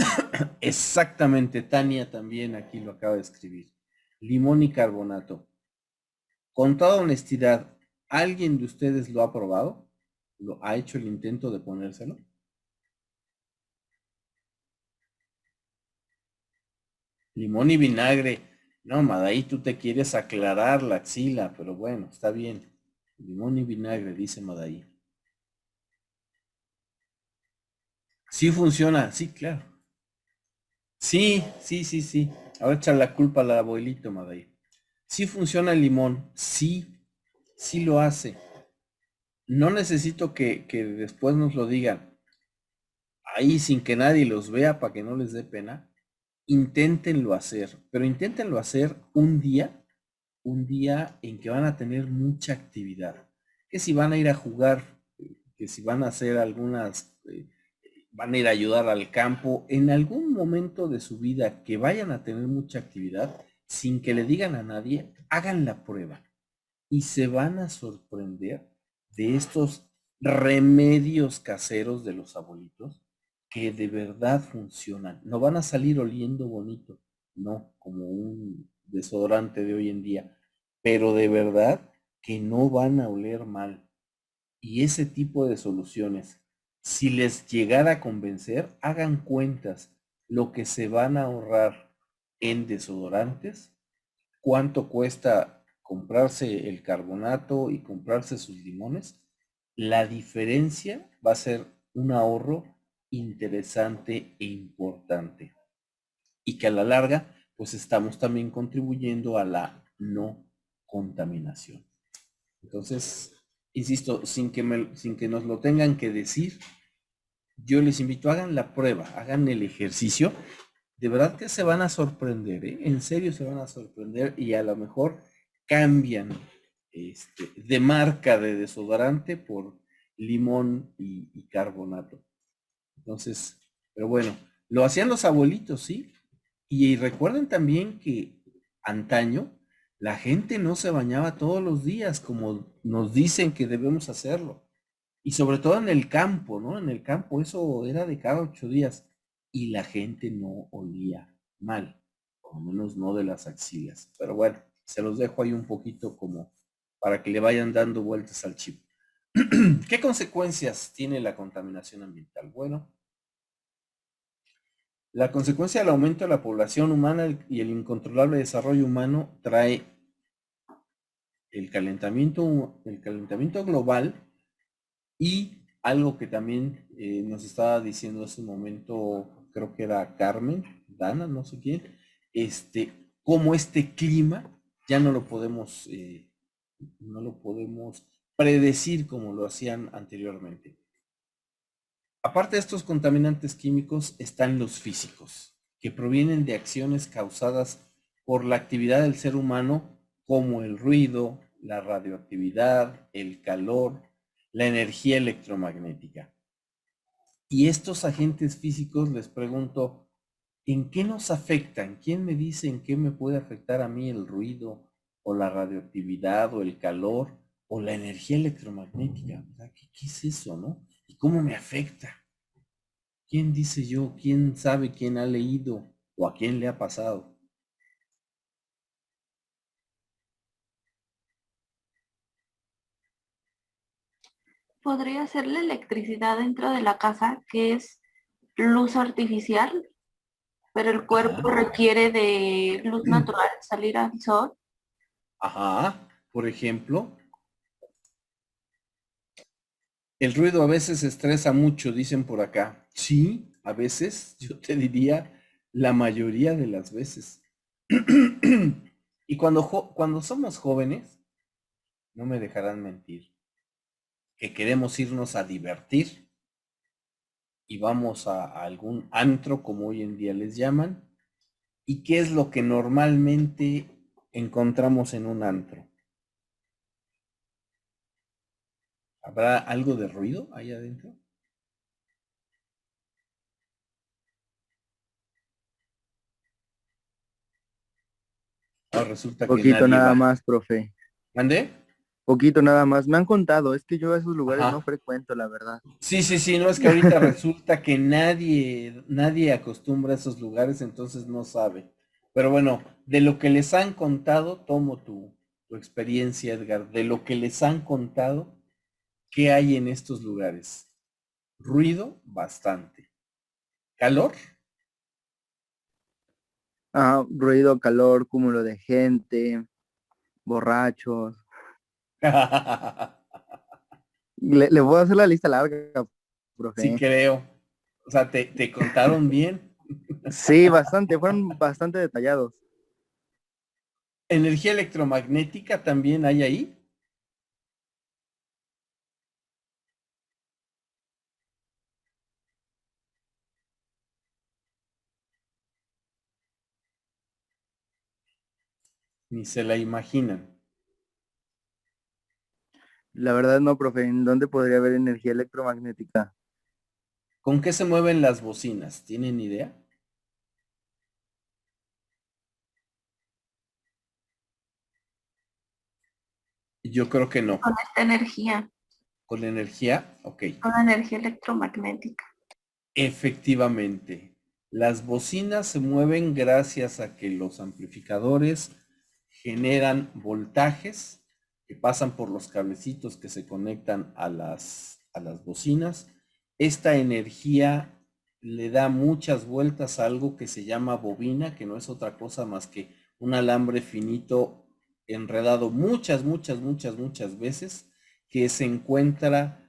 Exactamente, Tania también aquí lo acaba de escribir. Limón y carbonato. Con toda honestidad, ¿alguien de ustedes lo ha probado? ¿Lo ha hecho el intento de ponérselo? Limón y vinagre. No, Madaí, tú te quieres aclarar la axila, pero bueno, está bien. Limón y vinagre, dice Madaí. Sí funciona, sí, claro. Sí, sí, sí, sí. Ahora echa la culpa al abuelito, Madaí. Sí funciona el limón, sí, sí lo hace. No necesito que después nos lo digan ahí sin que nadie los vea para que no les dé pena. Inténtenlo hacer, pero inténtenlo hacer un día en que van a tener mucha actividad, que si van a ir a jugar, que si van a hacer algunas van a ir a ayudar al campo, en algún momento de su vida que vayan a tener mucha actividad, sin que le digan a nadie, hagan la prueba y se van a sorprender de estos remedios caseros de los abuelitos que de verdad funcionan. No van a salir oliendo bonito, no, como un desodorante de hoy en día, pero de verdad que no van a oler mal. Y ese tipo de soluciones, si les llegara a convencer, hagan cuentas lo que se van a ahorrar en desodorantes, cuánto cuesta comprarse el carbonato y comprarse sus limones. La diferencia va a ser un ahorro interesante e importante. Y que a la larga, pues estamos también contribuyendo a la no contaminación. Entonces, insisto, sin que nos lo tengan que decir, yo les invito, hagan la prueba, hagan el ejercicio. De verdad que se van a sorprender, ¿eh? En serio se van a sorprender y a lo mejor cambian de marca de desodorante por limón y carbonato. Entonces, pero bueno, lo hacían los abuelitos, ¿sí? Y recuerden también que antaño la gente no se bañaba todos los días como nos dicen que debemos hacerlo. Y sobre todo en el campo, ¿no? En el campo eso era de cada 8 días y la gente no olía mal, por lo menos no de las axilas. Pero bueno, se los dejo ahí un poquito como para que le vayan dando vueltas al chip. ¿Qué consecuencias tiene la contaminación ambiental? Bueno, la consecuencia del aumento de la población humana y el incontrolable desarrollo humano trae el calentamiento global y algo que también nos estaba diciendo hace un momento, creo que era Carmen, Dana, no sé quién, cómo este clima ya no lo podemos predecir como lo hacían anteriormente. Aparte de estos contaminantes químicos están los físicos, que provienen de acciones causadas por la actividad del ser humano, como el ruido, la radioactividad, el calor, la energía electromagnética. Y estos agentes físicos, les pregunto, ¿en qué nos afectan? ¿Quién me dice en qué me puede afectar a mí el ruido, o la radioactividad, o el calor, o la energía electromagnética? ¿Qué es eso, no? ¿Y cómo me afecta? ¿Quién dice yo? ¿Quién sabe? ¿Quién ha leído? ¿O a quién le ha pasado? Podría ser la electricidad dentro de la casa, que es luz artificial, pero el cuerpo Ajá. requiere de luz natural, salir al sol. Ajá. Por ejemplo, el ruido a veces estresa mucho, dicen por acá. Sí, a veces, yo te diría la mayoría de las veces. Y cuando somos jóvenes, no me dejarán mentir, que queremos irnos a divertir y vamos a algún antro, como hoy en día les llaman. ¿Y qué es lo que normalmente encontramos en un antro? ¿Habrá algo de ruido ahí adentro? Ah, resulta que Poquito nadie nada va. más, profe. ¿Mande? Poquito nada más. Me han contado, es que yo a esos lugares no Ajá. frecuento, la verdad. Sí, no, es que ahorita resulta que nadie acostumbra a esos lugares, entonces no sabe. Pero bueno, de lo que les han contado, tomo tu experiencia, Edgar, de lo que les han contado, ¿qué hay en estos lugares? Ruido, bastante. ¿Calor? Ah, ruido, calor, cúmulo de gente, borrachos. Le voy a hacer la lista larga, Sí profe. creo. O sea, te contaron bien. Sí, bastante, fueron bastante detallados. ¿Energía electromagnética también hay ahí? Ni se la imaginan. La verdad no, profe, ¿en dónde podría haber energía electromagnética? ¿Con qué se mueven las bocinas? ¿Tienen idea? Yo creo que no. Con esta energía, ¿Con energía? Ok. con la energía electromagnética. Efectivamente, las bocinas se mueven gracias a que los amplificadores generan voltajes que pasan por los cablecitos que se conectan a las bocinas. Esta energía le da muchas vueltas a algo que se llama bobina, que no es otra cosa más que un alambre finito enredado muchas veces, que se encuentra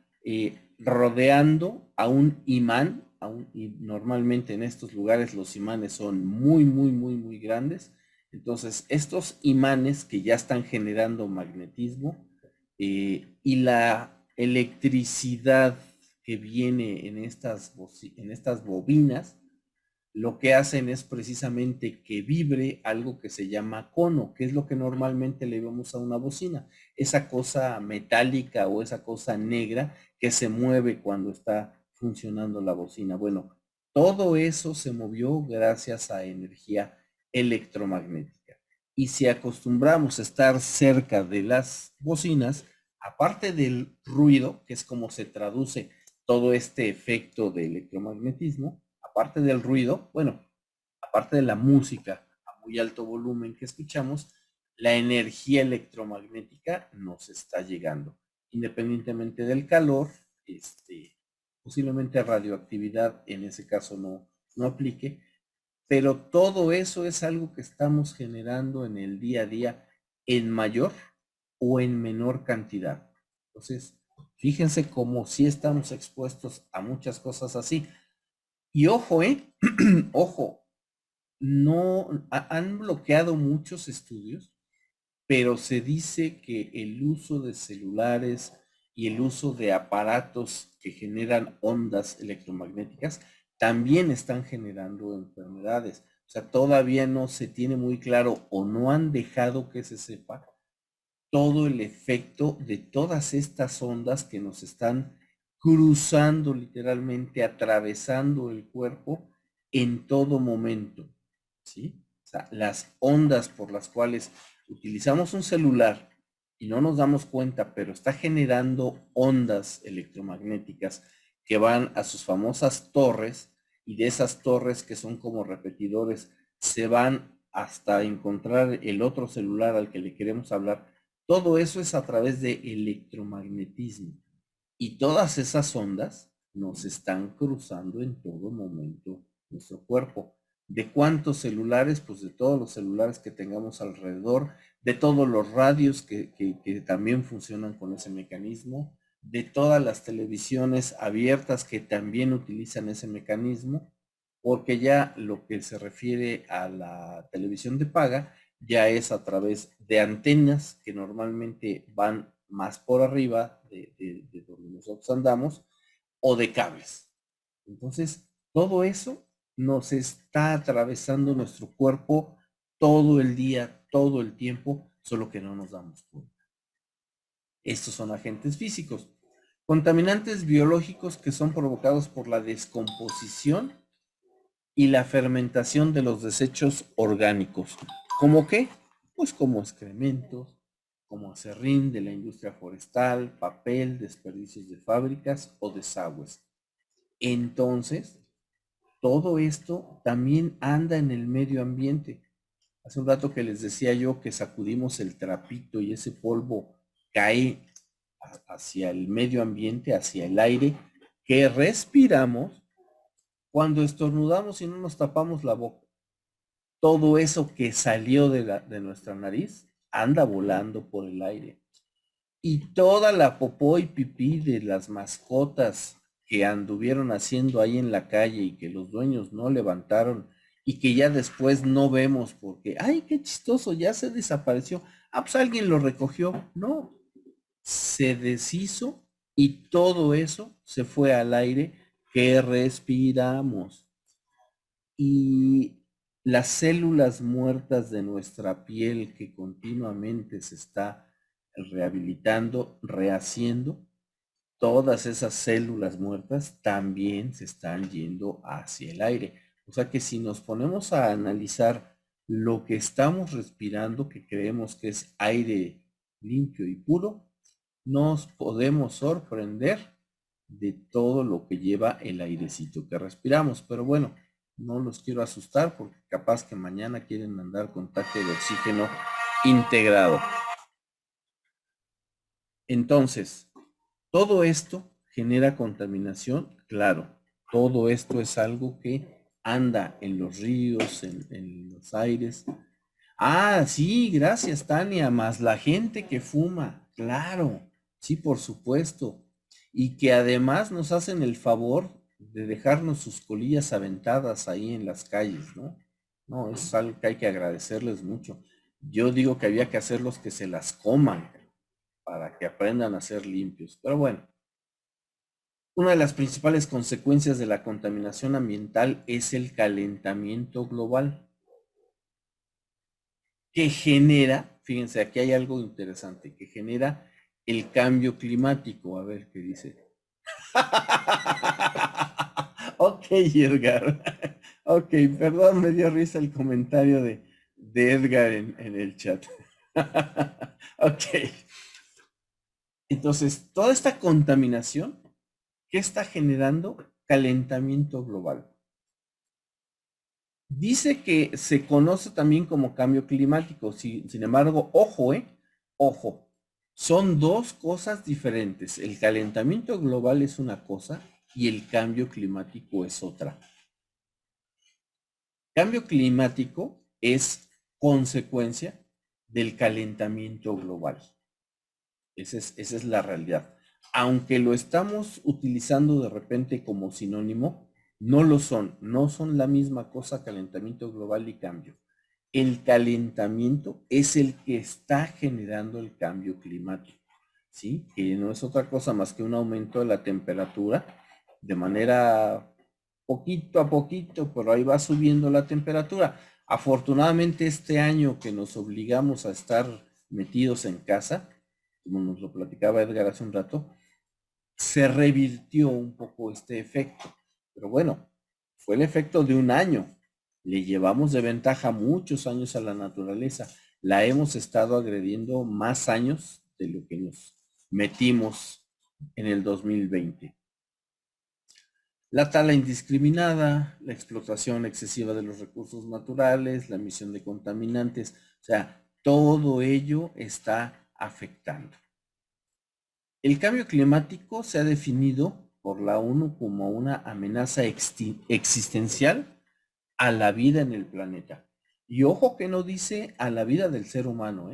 rodeando a un imán, y normalmente en estos lugares los imanes son muy grandes. Entonces, estos imanes que ya están generando magnetismo y la electricidad que viene en estas bobinas, lo que hacen es precisamente que vibre algo que se llama cono, que es lo que normalmente le vemos a una bocina, esa cosa metálica o esa cosa negra que se mueve cuando está funcionando la bocina. Bueno, todo eso se movió gracias a energía electromagnética. Y si acostumbramos a estar cerca de las bocinas, aparte del ruido, que es como se traduce todo este efecto de electromagnetismo, aparte del ruido, bueno, aparte de la música a muy alto volumen que escuchamos, la energía electromagnética nos está llegando. Independientemente del calor, posiblemente radioactividad en ese caso no aplique, pero todo eso es algo que estamos generando en el día a día en mayor o en menor cantidad. Entonces, fíjense cómo sí estamos expuestos a muchas cosas así. Y ojo, ojo, no han bloqueado muchos estudios, pero se dice que el uso de celulares y el uso de aparatos que generan ondas electromagnéticas también están generando enfermedades. O sea, todavía no se tiene muy claro o no han dejado que se sepa todo el efecto de todas estas ondas que nos están cruzando literalmente, atravesando el cuerpo en todo momento, ¿sí? O sea, las ondas por las cuales utilizamos un celular y no nos damos cuenta, pero está generando ondas electromagnéticas que van a sus famosas torres, y de esas torres que son como repetidores se van hasta encontrar el otro celular al que le queremos hablar. Todo eso es a través de electromagnetismo. Y todas esas ondas nos están cruzando en todo momento nuestro cuerpo. ¿De cuántos celulares? Pues de todos los celulares que tengamos alrededor, de todos los radios que también funcionan con ese mecanismo, de todas las televisiones abiertas que también utilizan ese mecanismo, porque ya lo que se refiere a la televisión de paga ya es a través de antenas que normalmente van más por arriba de donde nosotros andamos, o de cables. Entonces, todo eso nos está atravesando nuestro cuerpo todo el día, todo el tiempo, solo que no nos damos cuenta. Estos son agentes físicos. Contaminantes biológicos que son provocados por la descomposición y la fermentación de los desechos orgánicos. ¿Cómo qué? Pues como excrementos, como acerrín de la industria forestal, papel, desperdicios de fábricas o desagües. Entonces, todo esto también anda en el medio ambiente. Hace un rato que les decía yo que sacudimos el trapito y ese polvo cae hacia el medio ambiente, hacia el aire que respiramos cuando estornudamos y no nos tapamos la boca. Todo eso que salió de nuestra nariz anda volando por el aire. Y toda la popó y pipí de las mascotas que anduvieron haciendo ahí en la calle y que los dueños no levantaron y que ya después no vemos porque, ay, qué chistoso, ya se desapareció. Ah, pues alguien lo recogió. No, se deshizo y todo eso se fue al aire que respiramos. Y las células muertas de nuestra piel que continuamente se está rehabilitando, rehaciendo, todas esas células muertas también se están yendo hacia el aire. O sea que si nos ponemos a analizar lo que estamos respirando, que creemos que es aire limpio y puro, nos podemos sorprender de todo lo que lleva el airecito que respiramos. Pero bueno, no los quiero asustar porque capaz que mañana quieren andar con tanque de oxígeno integrado. Entonces, todo esto genera contaminación, claro. Todo esto es algo que anda en los ríos, en los aires. Ah, sí, gracias, Tania, más la gente que fuma, claro, sí, por supuesto. Y que además nos hacen el favor de dejarnos sus colillas aventadas ahí en las calles, ¿no? No, es algo que hay que agradecerles mucho. Yo digo que había que hacerlos que se las coman para que aprendan a ser limpios. Pero bueno, una de las principales consecuencias de la contaminación ambiental es el calentamiento global, que genera, fíjense, aquí hay algo interesante, que genera el cambio climático. A ver qué dice. Ok, Edgar. Ok, perdón, me dio risa el comentario de Edgar en el chat. Ok. Entonces, toda esta contaminación, ¿qué está generando? Calentamiento global. Dice que se conoce también como cambio climático. Sin embargo, ojo, ojo, son dos cosas diferentes. El calentamiento global es una cosa y el cambio climático es otra. Cambio climático es consecuencia del calentamiento global. Esa es la realidad. Aunque lo estamos utilizando de repente como sinónimo, no lo son. No son la misma cosa calentamiento global y cambio. El calentamiento es el que está generando el cambio climático, ¿sí? Que no es otra cosa más que un aumento de la temperatura de manera poquito a poquito, pero ahí va subiendo la temperatura. Afortunadamente este año que nos obligamos a estar metidos en casa, como nos lo platicaba Edgar hace un rato, se revirtió un poco este efecto. Pero bueno, fue el efecto de un año. Le llevamos de ventaja muchos años a la naturaleza. La hemos estado agrediendo más años de lo que nos metimos en el 2020. La tala indiscriminada, la explotación excesiva de los recursos naturales, la emisión de contaminantes, o sea, todo ello está afectando. El cambio climático se ha definido por la ONU como una amenaza existencial a la vida en el planeta. Y ojo que no dice a la vida del ser humano,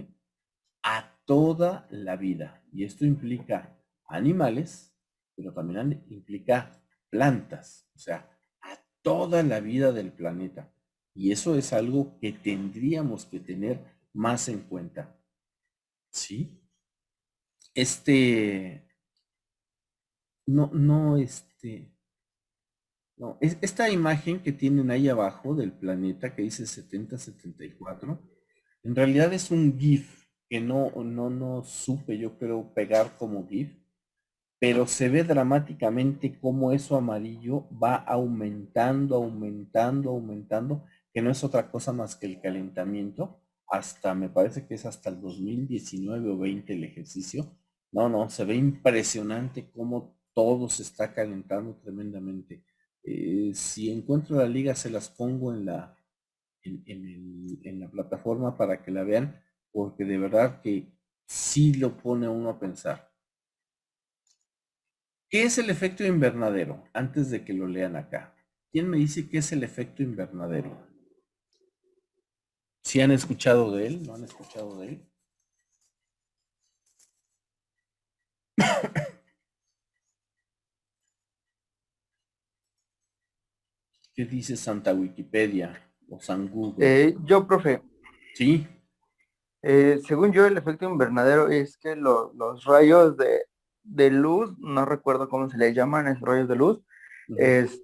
a toda la vida. Y esto implica animales, pero también implica plantas, o sea, a toda la vida del planeta. Y eso es algo que tendríamos que tener más en cuenta. ¿Sí? No, esta imagen que tienen ahí abajo del planeta que dice 7074, en realidad es un GIF que no supe yo creo pegar como GIF, pero se ve dramáticamente cómo eso amarillo va aumentando, aumentando, aumentando, que no es otra cosa más que el calentamiento, hasta, me parece que es hasta el 2019 o 20 el ejercicio. No, se ve impresionante cómo todo se está calentando tremendamente. Si encuentro la liga se las pongo en la plataforma para que la vean, porque de verdad que sí lo pone a uno a pensar. ¿Qué es el efecto invernadero? Antes de que lo lean acá. ¿Quién me dice qué es el efecto invernadero? ¿Sí han escuchado de él? ¿No han escuchado de él? ¿Qué dice Santa Wikipedia o San Google? Yo, profe, Sí. según yo, el efecto invernadero es que los rayos de luz, no recuerdo cómo se les llaman, esos rayos de luz,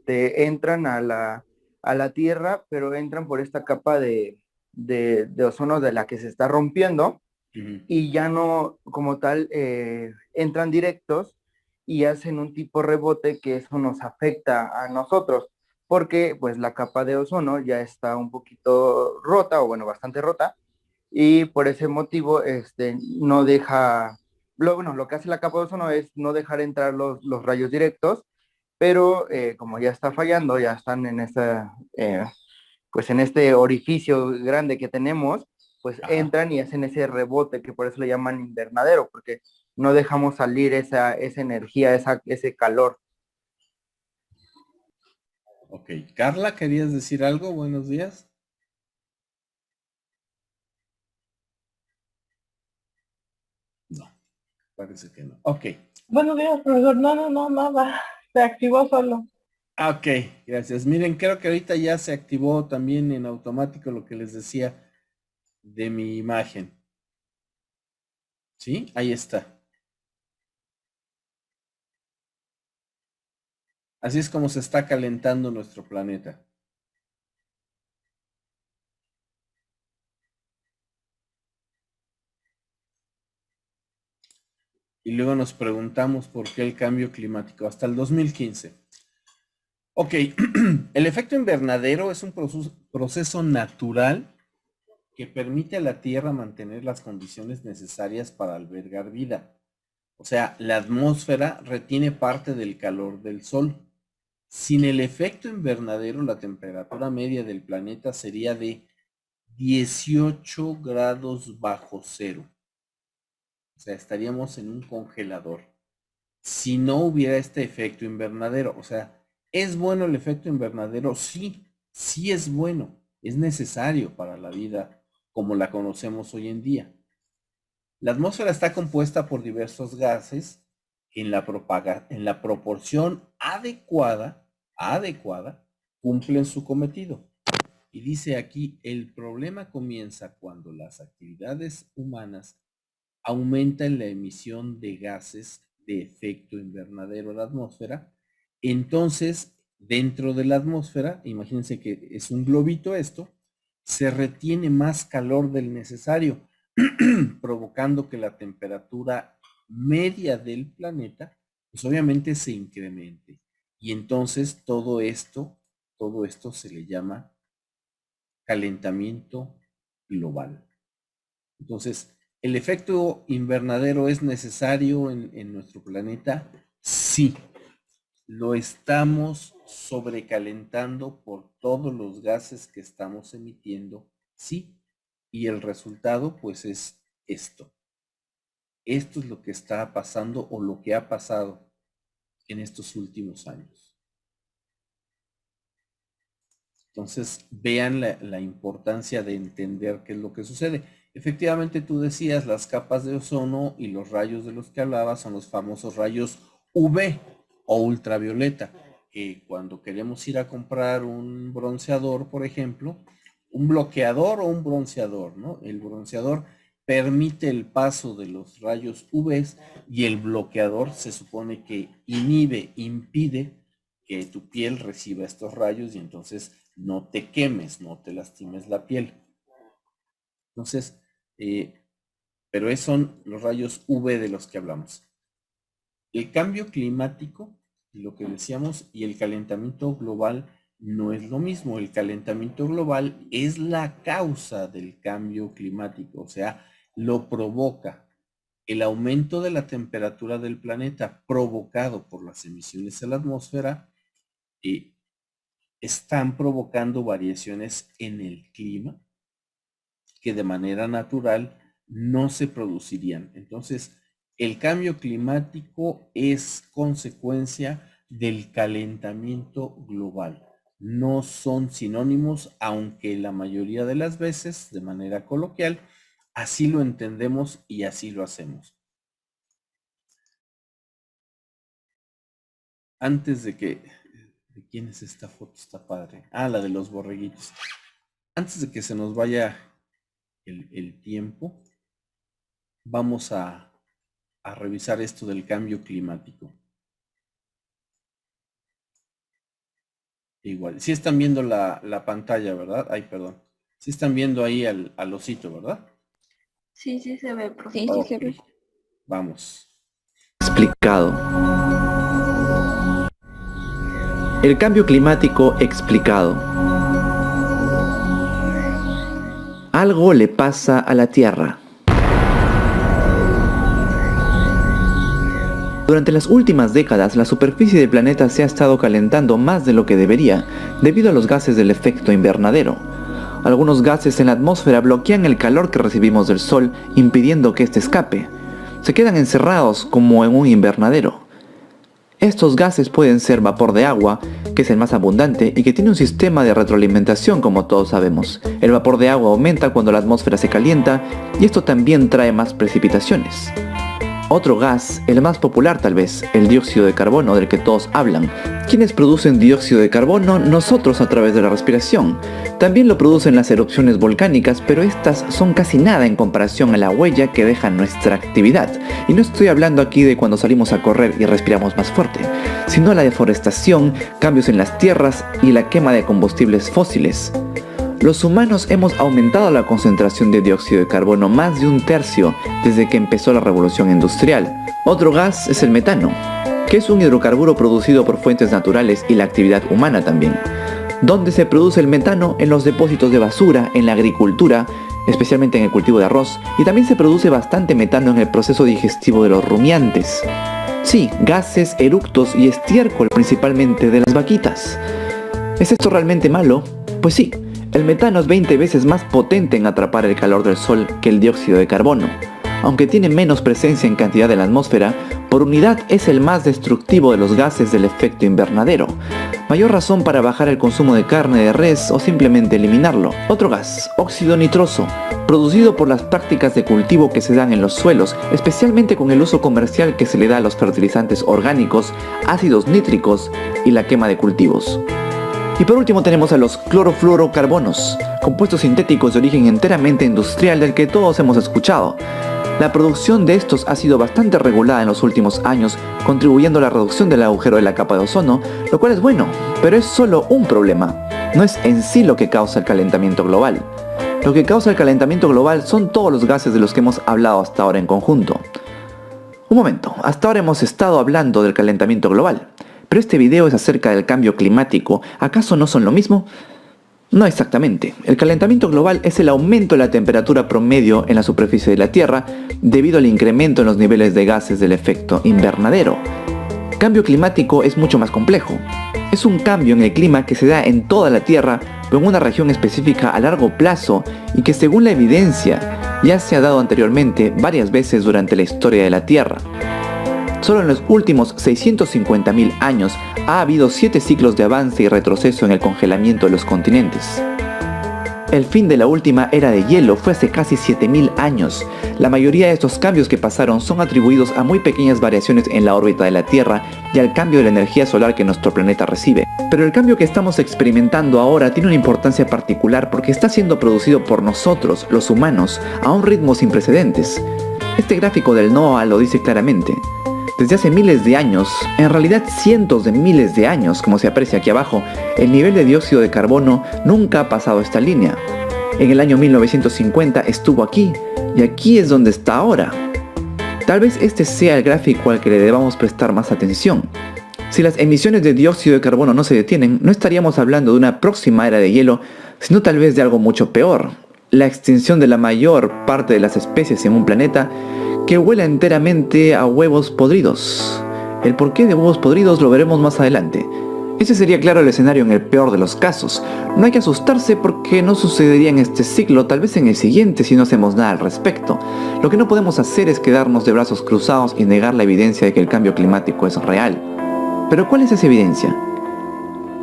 entran a la Tierra, pero entran por esta capa de ozono de la que se está rompiendo y ya no, como tal, entran directos y hacen un tipo rebote que eso nos afecta a nosotros, porque pues la capa de ozono ya está un poquito rota, o bueno, bastante rota, y por ese motivo no deja, bueno, lo que hace la capa de ozono es no dejar entrar los rayos directos, pero como ya está fallando, ya están en pues en este orificio grande que tenemos, pues Ajá. entran y hacen ese rebote, que por eso le llaman invernadero, porque no dejamos salir esa energía, ese calor. Ok. Carla, ¿querías decir algo? Buenos días. No, parece que no. Ok. Buenos días, profesor. No, nada. Se activó solo. Ok, gracias. Miren, creo que ahorita ya se activó también en automático lo que les decía de mi imagen. ¿Sí? Ahí está. Así es como se está calentando nuestro planeta. Y luego nos preguntamos por qué el cambio climático hasta el 2015. Ok, el efecto invernadero es un proceso natural que permite a la Tierra mantener las condiciones necesarias para albergar vida. O sea, la atmósfera retiene parte del calor del Sol. Sin el efecto invernadero, la temperatura media del planeta sería de 18 grados bajo cero. O sea, estaríamos en un congelador. Si no hubiera este efecto invernadero, o sea, ¿es bueno el efecto invernadero? Sí, sí es bueno. Es necesario para la vida como la conocemos hoy en día. La atmósfera está compuesta por diversos gases en la proporción adecuada, cumplen su cometido. Y dice aquí, el problema comienza cuando las actividades humanas aumentan la emisión de gases de efecto invernadero a la atmósfera. Entonces, dentro de la atmósfera, imagínense que es un globito esto, se retiene más calor del necesario, provocando que la temperatura media del planeta, pues obviamente se incremente. Y entonces todo esto se le llama calentamiento global. Entonces, ¿el efecto invernadero es necesario en nuestro planeta? Sí, lo estamos sobrecalentando por todos los gases que estamos emitiendo, sí, y el resultado pues es esto. Esto es lo que está pasando o lo que ha pasado en estos últimos años. Entonces, vean la importancia de entender qué es lo que sucede. Efectivamente, tú decías, las capas de ozono y los rayos de los que hablabas son los famosos rayos UV o ultravioleta. Cuando queremos ir a comprar un bronceador, por ejemplo, un bloqueador o un bronceador, ¿no? El bronceador permite el paso de los rayos UV y el bloqueador se supone que impide que tu piel reciba estos rayos y entonces no te quemes, no te lastimes la piel. Entonces, pero esos son los rayos UV de los que hablamos. El cambio climático, lo que decíamos, y el calentamiento global no es lo mismo. El calentamiento global es la causa del cambio climático, o sea, lo provoca. El aumento de la temperatura del planeta provocado por las emisiones a la atmósfera están provocando variaciones en el clima que de manera natural no se producirían. Entonces, el cambio climático es consecuencia del calentamiento global. No son sinónimos, aunque la mayoría de las veces, de manera coloquial, así lo entendemos y así lo hacemos. Antes de que... ¿De quién es esta foto? Está padre. Ah, la de los borreguitos. Antes de que se nos vaya el tiempo, vamos a revisar esto del cambio climático. Igual, si están viendo la pantalla, ¿verdad? Ay, perdón. Si están viendo ahí al osito, ¿verdad? Sí, sí se ve, profe. Sí, sí se Ok, ve. vamos. explicado. El cambio climático explicado. Algo le pasa a la Tierra. Durante las últimas décadas, la superficie del planeta se ha estado calentando más de lo que debería, debido a los gases del efecto invernadero. Algunos gases en la atmósfera bloquean el calor que recibimos del Sol, impidiendo que éste escape. Se quedan encerrados como en un invernadero. Estos gases pueden ser vapor de agua, que es el más abundante y que tiene un sistema de retroalimentación como todos sabemos. El vapor de agua aumenta cuando la atmósfera se calienta y esto también trae más precipitaciones. Otro gas, el más popular tal vez, el dióxido de carbono del que todos hablan. ¿Quiénes producen dióxido de carbono? Nosotros a través de la respiración. También lo producen las erupciones volcánicas, pero estas son casi nada en comparación a la huella que deja nuestra actividad. Y no estoy hablando aquí de cuando salimos a correr y respiramos más fuerte, sino la deforestación, cambios en las tierras y la quema de combustibles fósiles. Los humanos hemos aumentado la concentración de dióxido de carbono más de 1/3 desde que empezó la revolución industrial. Otro gas es el metano, que es un hidrocarburo producido por fuentes naturales y la actividad humana también. ¿Dónde se produce el metano? En los depósitos de basura, en la agricultura, especialmente en el cultivo de arroz, y también se produce bastante metano en el proceso digestivo de los rumiantes. Sí, gases, eructos y estiércol principalmente de las vaquitas. ¿Es esto realmente malo? Pues sí. El metano es 20 veces más potente en atrapar el calor del sol que el dióxido de carbono. Aunque tiene menos presencia en cantidad en la atmósfera, por unidad es el más destructivo de los gases del efecto invernadero. Mayor razón para bajar el consumo de carne de res o simplemente eliminarlo. Otro gas, óxido nitroso, producido por las prácticas de cultivo que se dan en los suelos, especialmente con el uso comercial que se le da a los fertilizantes orgánicos, ácidos nítricos y la quema de cultivos. Y por último tenemos a los clorofluorocarbonos, compuestos sintéticos de origen enteramente industrial del que todos hemos escuchado. La producción de estos ha sido bastante regulada en los últimos años, contribuyendo a la reducción del agujero de la capa de ozono, lo cual es bueno, pero es solo un problema. No es en sí lo que causa el calentamiento global. Lo que causa el calentamiento global son todos los gases de los que hemos hablado hasta ahora en conjunto. Un momento, hasta ahora hemos estado hablando del calentamiento global. Pero este video es acerca del cambio climático. ¿Acaso no son lo mismo? No exactamente. El calentamiento global es el aumento de la temperatura promedio en la superficie de la Tierra debido al incremento en los niveles de gases del efecto invernadero. Cambio climático es mucho más complejo. Es un cambio en el clima que se da en toda la Tierra, pero en una región específica a largo plazo y que según la evidencia ya se ha dado anteriormente varias veces durante la historia de la Tierra. Solo en los últimos 650.000 años ha habido 7 ciclos de avance y retroceso en el congelamiento de los continentes. El fin de la última era de hielo fue hace casi 7.000 años. La mayoría de estos cambios que pasaron son atribuidos a muy pequeñas variaciones en la órbita de la Tierra y al cambio de la energía solar que nuestro planeta recibe. Pero el cambio que estamos experimentando ahora tiene una importancia particular porque está siendo producido por nosotros, los humanos, a un ritmo sin precedentes. Este gráfico del NOAA lo dice claramente. Desde hace miles de años, en realidad cientos de miles de años, como se aprecia aquí abajo, el nivel de dióxido de carbono nunca ha pasado esta línea. En el año 1950 estuvo aquí, y aquí es donde está ahora. Tal vez este sea el gráfico al que le debamos prestar más atención. Si las emisiones de dióxido de carbono no se detienen, no estaríamos hablando de una próxima era de hielo, sino tal vez de algo mucho peor, la extinción de la mayor parte de las especies en un planeta que huela enteramente a huevos podridos. El porqué de huevos podridos lo veremos más adelante. Ese sería claro el escenario en el peor de los casos. No hay que asustarse porque no sucedería en este ciclo, tal vez en el siguiente si no hacemos nada al respecto. Lo que no podemos hacer es quedarnos de brazos cruzados y negar la evidencia de que el cambio climático es real. Pero ¿cuál es esa evidencia?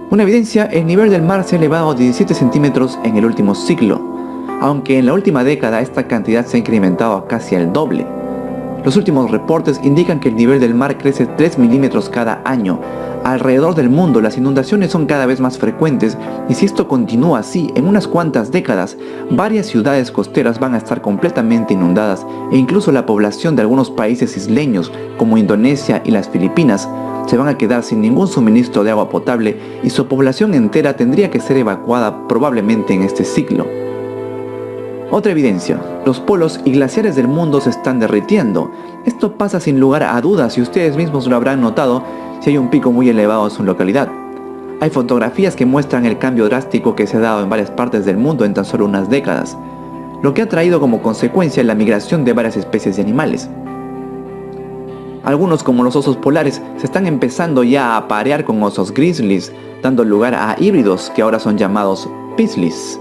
Una evidencia, el nivel del mar se ha elevado a 17 centímetros en el último siglo, aunque en la última década esta cantidad se ha incrementado a casi el doble. Los últimos reportes indican que el nivel del mar crece 3 milímetros cada año. Alrededor del mundo las inundaciones son cada vez más frecuentes y si esto continúa así, en unas cuantas décadas, varias ciudades costeras van a estar completamente inundadas e incluso la población de algunos países isleños como Indonesia y las Filipinas se van a quedar sin ningún suministro de agua potable y su población entera tendría que ser evacuada probablemente en este ciclo. Otra evidencia, los polos y glaciares del mundo se están derritiendo. Esto pasa sin lugar a dudas y ustedes mismos lo habrán notado si hay un pico muy elevado en su localidad. Hay fotografías que muestran el cambio drástico que se ha dado en varias partes del mundo en tan solo unas décadas, lo que ha traído como consecuencia la migración de varias especies de animales. Algunos, como los osos polares, se están empezando ya a aparear con osos grizzlies, dando lugar a híbridos que ahora son llamados pislis.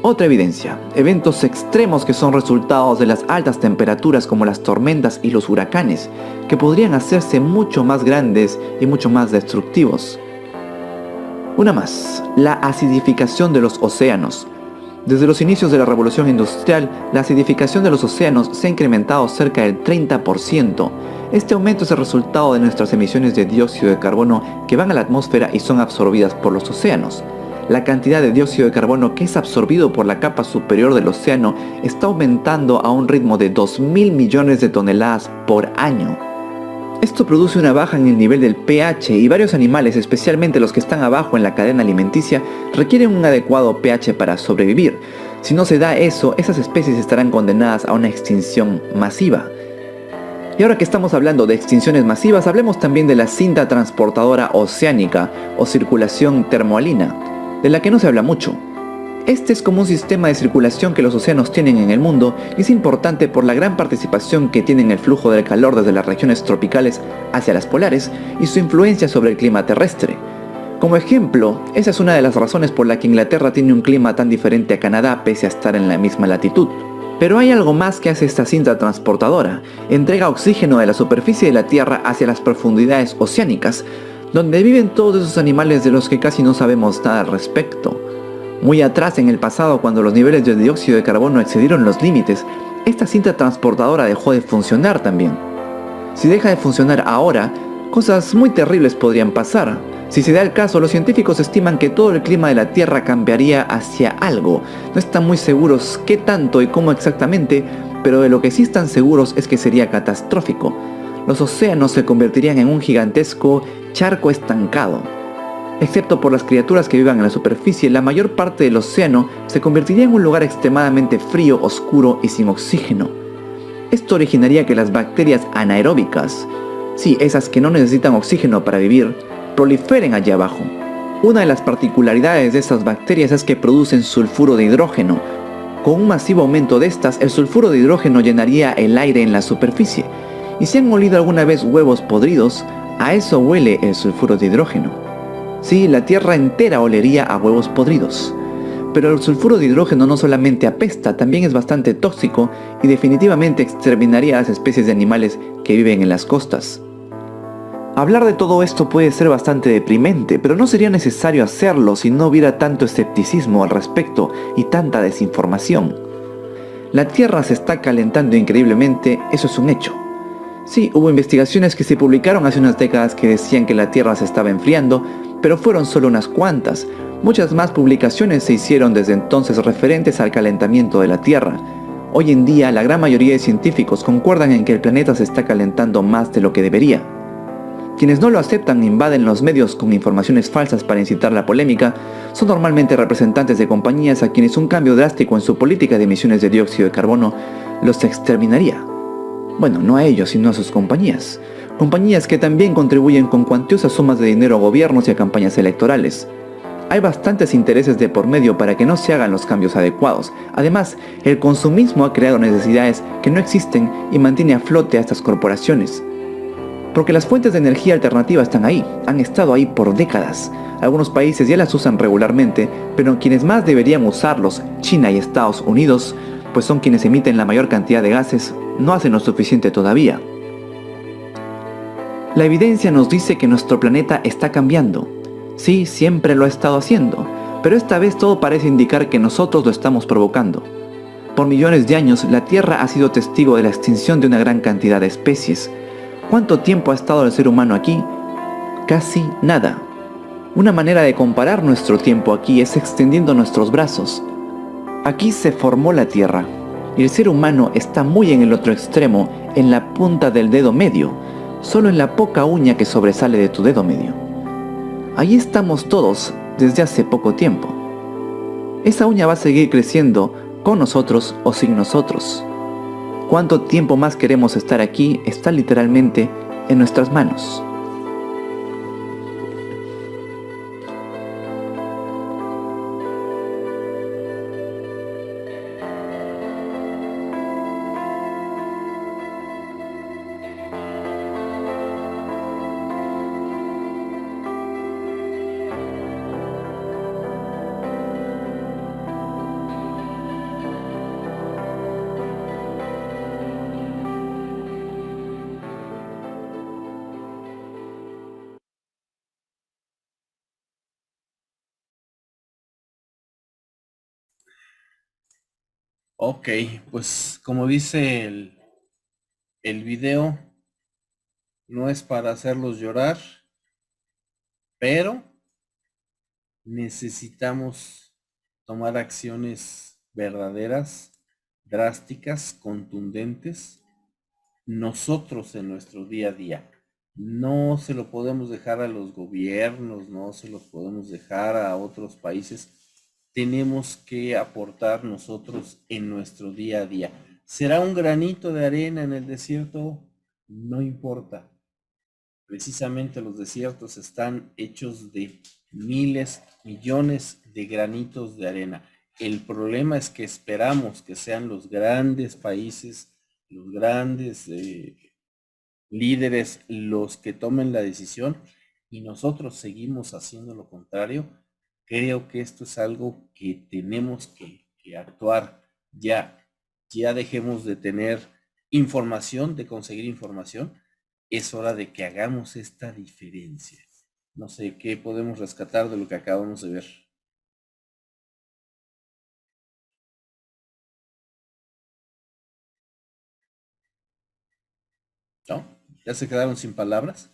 Otra evidencia, eventos extremos que son resultados de las altas temperaturas como las tormentas y los huracanes, que podrían hacerse mucho más grandes y mucho más destructivos. Una más, la acidificación de los océanos. Desde los inicios de la revolución industrial, la acidificación de los océanos se ha incrementado cerca del 30%. Este aumento es el resultado de nuestras emisiones de dióxido de carbono que van a la atmósfera y son absorbidas por los océanos. La cantidad de dióxido de carbono que es absorbido por la capa superior del océano está aumentando a un ritmo de 2.000 millones de toneladas por año. Esto produce una baja en el nivel del pH y varios animales, especialmente los que están abajo en la cadena alimenticia, requieren un adecuado pH para sobrevivir. Si no se da eso, esas especies estarán condenadas a una extinción masiva. Y ahora que estamos hablando de extinciones masivas, hablemos también de la cinta transportadora oceánica o circulación termohalina, de la que no se habla mucho. Este es como un sistema de circulación que los océanos tienen en el mundo y es importante por la gran participación que tiene en el flujo del calor desde las regiones tropicales hacia las polares y su influencia sobre el clima terrestre. Como ejemplo, esa es una de las razones por la que Inglaterra tiene un clima tan diferente a Canadá pese a estar en la misma latitud. Pero hay algo más que hace esta cinta transportadora. Entrega oxígeno de la superficie de la Tierra hacia las profundidades oceánicas, donde viven todos esos animales de los que casi no sabemos nada al respecto. Muy atrás en el pasado, cuando los niveles de dióxido de carbono excedieron los límites, esta cinta transportadora dejó de funcionar también. Si deja de funcionar ahora, cosas muy terribles podrían pasar. Si se da el caso, los científicos estiman que todo el clima de la Tierra cambiaría hacia algo. No están muy seguros qué tanto y cómo exactamente, pero de lo que sí están seguros es que sería catastrófico. Los océanos se convertirían en un gigantesco charco estancado. Excepto por las criaturas que vivan en la superficie, la mayor parte del océano se convertiría en un lugar extremadamente frío, oscuro y sin oxígeno. Esto originaría que las bacterias anaeróbicas, sí, esas que no necesitan oxígeno para vivir, proliferen allá abajo. Una de las particularidades de estas bacterias es que producen sulfuro de hidrógeno. Con un masivo aumento de estas, el sulfuro de hidrógeno llenaría el aire en la superficie. Y si han olido alguna vez huevos podridos, a eso huele el sulfuro de hidrógeno. Sí, la Tierra entera olería a huevos podridos. Pero el sulfuro de hidrógeno no solamente apesta, también es bastante tóxico y definitivamente exterminaría a las especies de animales que viven en las costas. Hablar de todo esto puede ser bastante deprimente, pero no sería necesario hacerlo si no hubiera tanto escepticismo al respecto y tanta desinformación. La Tierra se está calentando increíblemente, eso es un hecho. Sí, hubo investigaciones que se publicaron hace unas décadas que decían que la Tierra se estaba enfriando, pero fueron solo unas cuantas. Muchas más publicaciones se hicieron desde entonces referentes al calentamiento de la Tierra. Hoy en día, la gran mayoría de científicos concuerdan en que el planeta se está calentando más de lo que debería. Quienes no lo aceptan e invaden los medios con informaciones falsas para incitar la polémica son normalmente representantes de compañías a quienes un cambio drástico en su política de emisiones de dióxido de carbono los exterminaría. Bueno, no a ellos, sino a sus compañías. Compañías que también contribuyen con cuantiosas sumas de dinero a gobiernos y a campañas electorales. Hay bastantes intereses de por medio para que no se hagan los cambios adecuados. Además, el consumismo ha creado necesidades que no existen y mantiene a flote a estas corporaciones. Porque las fuentes de energía alternativa están ahí, han estado ahí por décadas. Algunos países ya las usan regularmente, pero quienes más deberían usarlos, China y Estados Unidos, pues son quienes emiten la mayor cantidad de gases, no hacen lo suficiente todavía. La evidencia nos dice que nuestro planeta está cambiando. Sí, siempre lo ha estado haciendo, pero esta vez todo parece indicar que nosotros lo estamos provocando. Por millones de años, la Tierra ha sido testigo de la extinción de una gran cantidad de especies. ¿Cuánto tiempo ha estado el ser humano aquí? Casi nada. Una manera de comparar nuestro tiempo aquí es extendiendo nuestros brazos. Aquí se formó la Tierra, y el ser humano está muy en el otro extremo, en la punta del dedo medio, solo en la poca uña que sobresale de tu dedo medio. Ahí estamos todos desde hace poco tiempo. Esa uña va a seguir creciendo con nosotros o sin nosotros. Cuánto tiempo más queremos estar aquí está literalmente en nuestras manos. Ok, pues como dice el video, no es para hacerlos llorar, pero necesitamos tomar acciones verdaderas, drásticas, contundentes, nosotros en nuestro día a día. No se lo podemos dejar a los gobiernos, no se lo podemos dejar a otros países. Tenemos que aportar nosotros en nuestro día a día. ¿Será un granito de arena en el desierto? No importa. Precisamente los desiertos están hechos de miles, millones de granitos de arena. El problema es que esperamos que sean los grandes países, los grandes líderes los que tomen la decisión y nosotros seguimos haciendo lo contrario. Creo que esto es algo que tenemos que actuar ya. Ya dejemos de tener información, de conseguir información. Es hora de que hagamos esta diferencia. No sé qué podemos rescatar de lo que acabamos de ver. ¿No? ¿Ya se quedaron sin palabras?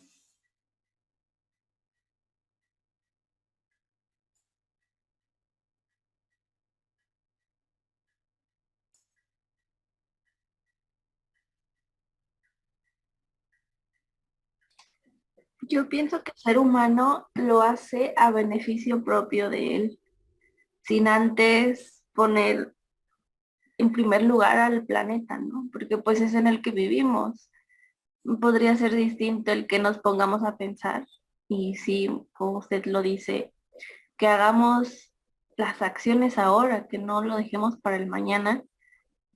Yo pienso que el ser humano lo hace a beneficio propio de él, sin antes poner en primer lugar al planeta, ¿no? Porque pues es en el que vivimos. Podría ser distinto el que nos pongamos a pensar y sí, como usted lo dice, que hagamos las acciones ahora, que no lo dejemos para el mañana,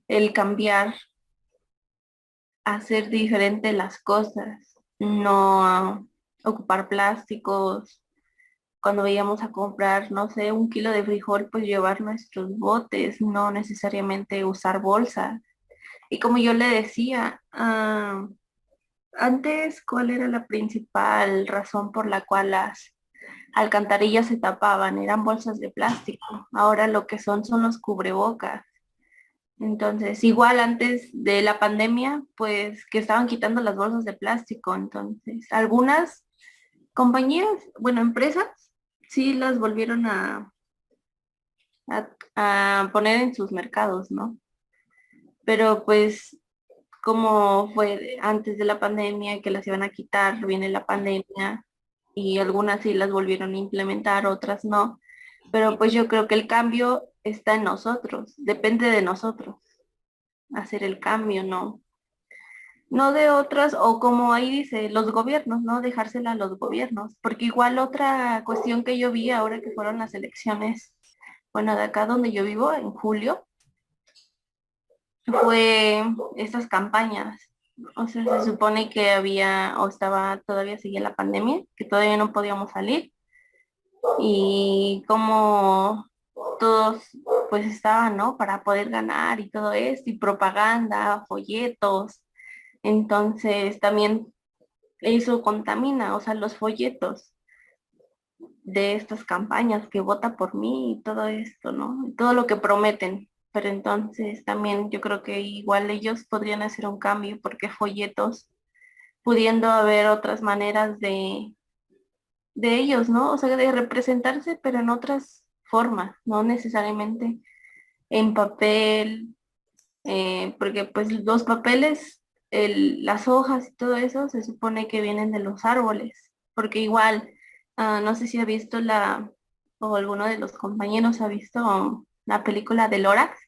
el cambiar, hacer diferente las cosas, no ocupar plásticos. Cuando vayamos a comprar, no sé, 1 kilo de frijol, pues llevar nuestros botes, no necesariamente usar bolsas. Y como yo le decía, antes, ¿cuál era la principal razón por la cual las alcantarillas se tapaban? Eran bolsas de plástico. Ahora lo que son los cubrebocas. Entonces, igual antes de la pandemia, pues que estaban quitando las bolsas de plástico. Entonces, algunas compañías, bueno, empresas, sí las volvieron a poner en sus mercados, ¿no? Pero pues como fue antes de la pandemia que las iban a quitar, viene la pandemia y algunas sí las volvieron a implementar, otras no. Pero pues yo creo que el cambio está en nosotros, depende de nosotros hacer el cambio, ¿no? No de otras, o como ahí dice, los gobiernos, ¿no? Dejársela a los gobiernos, porque igual otra cuestión que yo vi ahora que fueron las elecciones, bueno, de acá donde yo vivo, en julio, fue estas campañas. O sea, se supone que había, o estaba, todavía seguía la pandemia, que todavía no podíamos salir, y como todos pues estaban, ¿no? Para poder ganar y todo esto, y propaganda, folletos. Entonces también eso contamina, o sea, los folletos de estas campañas que vota por mí y todo esto, ¿no? Todo lo que prometen. Pero entonces también yo creo que igual ellos podrían hacer un cambio porque folletos, pudiendo haber otras maneras de ellos, ¿no? O sea, de representarse, pero en otras formas, no necesariamente en papel, porque pues los papeles, las hojas y todo eso se supone que vienen de los árboles, porque igual, no sé si ha visto o alguno de los compañeros ha visto la película de Lorax,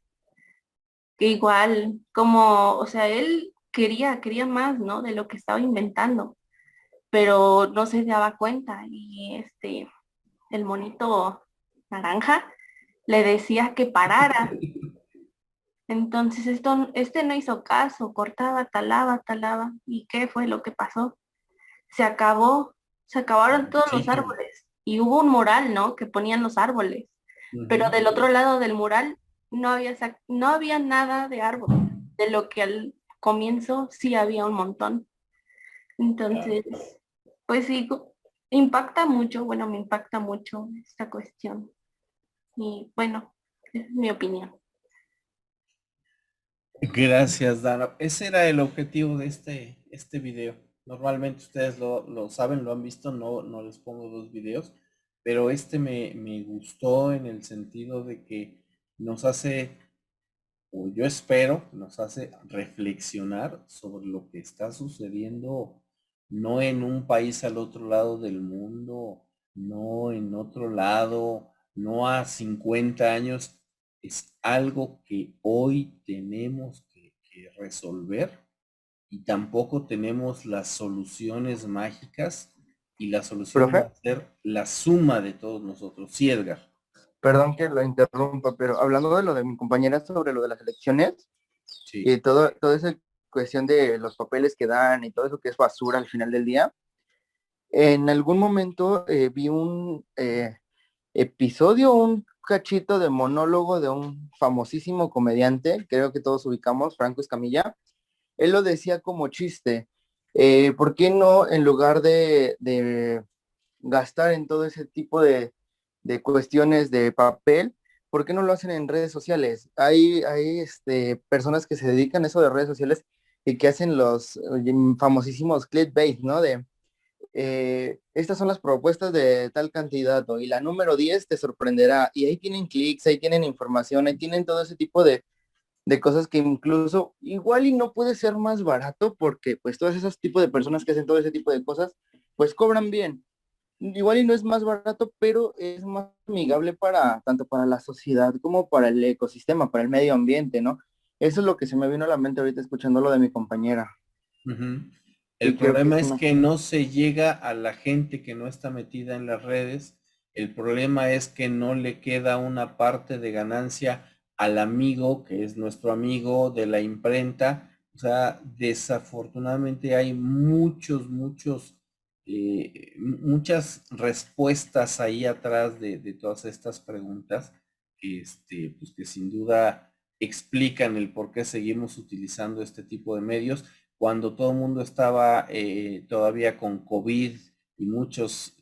que igual, como, o sea, él quería más, ¿no? De lo que estaba inventando, pero no se daba cuenta y el monito naranja le decía que parara. Entonces este no hizo caso, cortaba, talaba, talaba. ¿Y qué fue lo que pasó? Se acabó, se acabaron todos los Oxígeno. árboles y hubo un mural, ¿no? Que ponían los árboles, pero Ujú. del otro lado del mural no había nada de árbol, de lo que al comienzo sí había un montón. Claro. Entonces, pues sí, impacta mucho, bueno, me impacta mucho esta cuestión. Y bueno, es mi opinión. Gracias, Dana. Ese era el objetivo de este video. Normalmente ustedes lo saben, lo han visto, no les pongo dos videos, pero este me gustó en el sentido de que nos hace, o yo espero, nos hace reflexionar sobre lo que está sucediendo, no en un país al otro lado del mundo, no en otro lado, no a 50 años, es algo que hoy tenemos que resolver y tampoco tenemos las soluciones mágicas y la solución va Profe, a ser la suma de todos nosotros. Sí, Edgar. perdón que lo interrumpa, pero hablando de lo de mi compañera sobre lo de las elecciones Sí. y toda esa cuestión de los papeles que dan y todo eso que es basura al final del día, en algún momento vi un episodio, un cachito de monólogo de un famosísimo comediante, creo que todos ubicamos, Franco Escamilla. Él lo decía como chiste. ¿Por qué no, en lugar de gastar en todo ese tipo de cuestiones de papel, ¿por qué no lo hacen en redes sociales? Hay personas que se dedican a eso de redes sociales y que hacen los famosísimos clickbait, ¿no? Estas son las propuestas de tal candidato y la número 10 te sorprenderá. Y ahí tienen clics, ahí tienen información, ahí tienen todo ese tipo de cosas que incluso igual y no puede ser más barato porque pues todos esos tipos de personas que hacen todo ese tipo de cosas pues cobran bien. Igual y no es más barato, pero es más amigable para tanto para la sociedad como para el ecosistema, para el medio ambiente, ¿no? Eso es lo que se me vino a la mente ahorita escuchando lo de mi compañera. Ujú. El Y creo que problema es es una... que no se llega a la gente que no está metida en las redes. El problema es que no le queda una parte de ganancia al amigo, que es nuestro amigo de la imprenta. O sea, desafortunadamente hay muchas respuestas ahí atrás de todas estas preguntas, pues que sin duda explican el por qué seguimos utilizando este tipo de medios cuando todo el mundo estaba todavía con COVID y muchos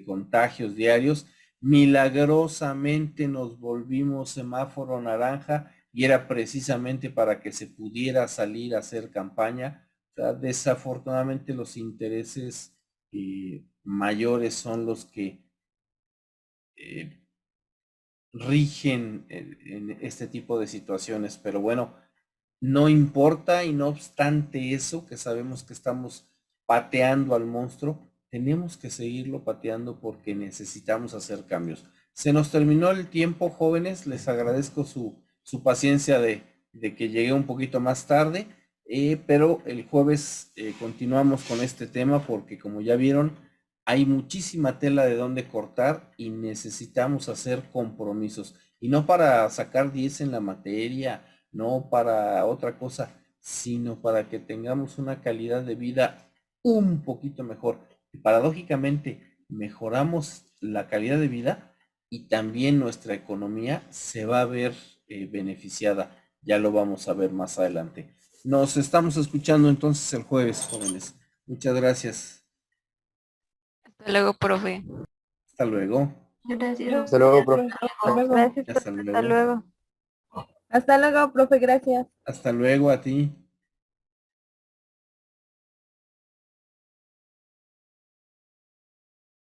contagios diarios. Milagrosamente nos volvimos semáforo naranja y era precisamente para que se pudiera salir a hacer campaña. O sea, desafortunadamente los intereses mayores son los que eh, rigen en este tipo de situaciones, pero bueno, no importa y no obstante eso, que sabemos que estamos pateando al monstruo, tenemos que seguirlo pateando porque necesitamos hacer cambios. Se nos terminó el tiempo, jóvenes, les agradezco su paciencia de que llegué un poquito más tarde, pero el jueves continuamos con este tema porque como ya vieron, hay muchísima tela de dónde cortar y necesitamos hacer compromisos. Y no para sacar 10 en la materia, no para otra cosa, sino para que tengamos una calidad de vida un poquito mejor. Y paradójicamente, mejoramos la calidad de vida y también nuestra economía se va a ver beneficiada. Ya lo vamos a ver más adelante. Nos estamos escuchando entonces el jueves, jóvenes. Muchas gracias. Hasta luego, profe. Hasta luego. Gracias. Hasta luego, profe. Hasta luego. Gracias, Hasta profe. Hasta luego. luego. Hasta luego, profe, gracias. Hasta luego a ti.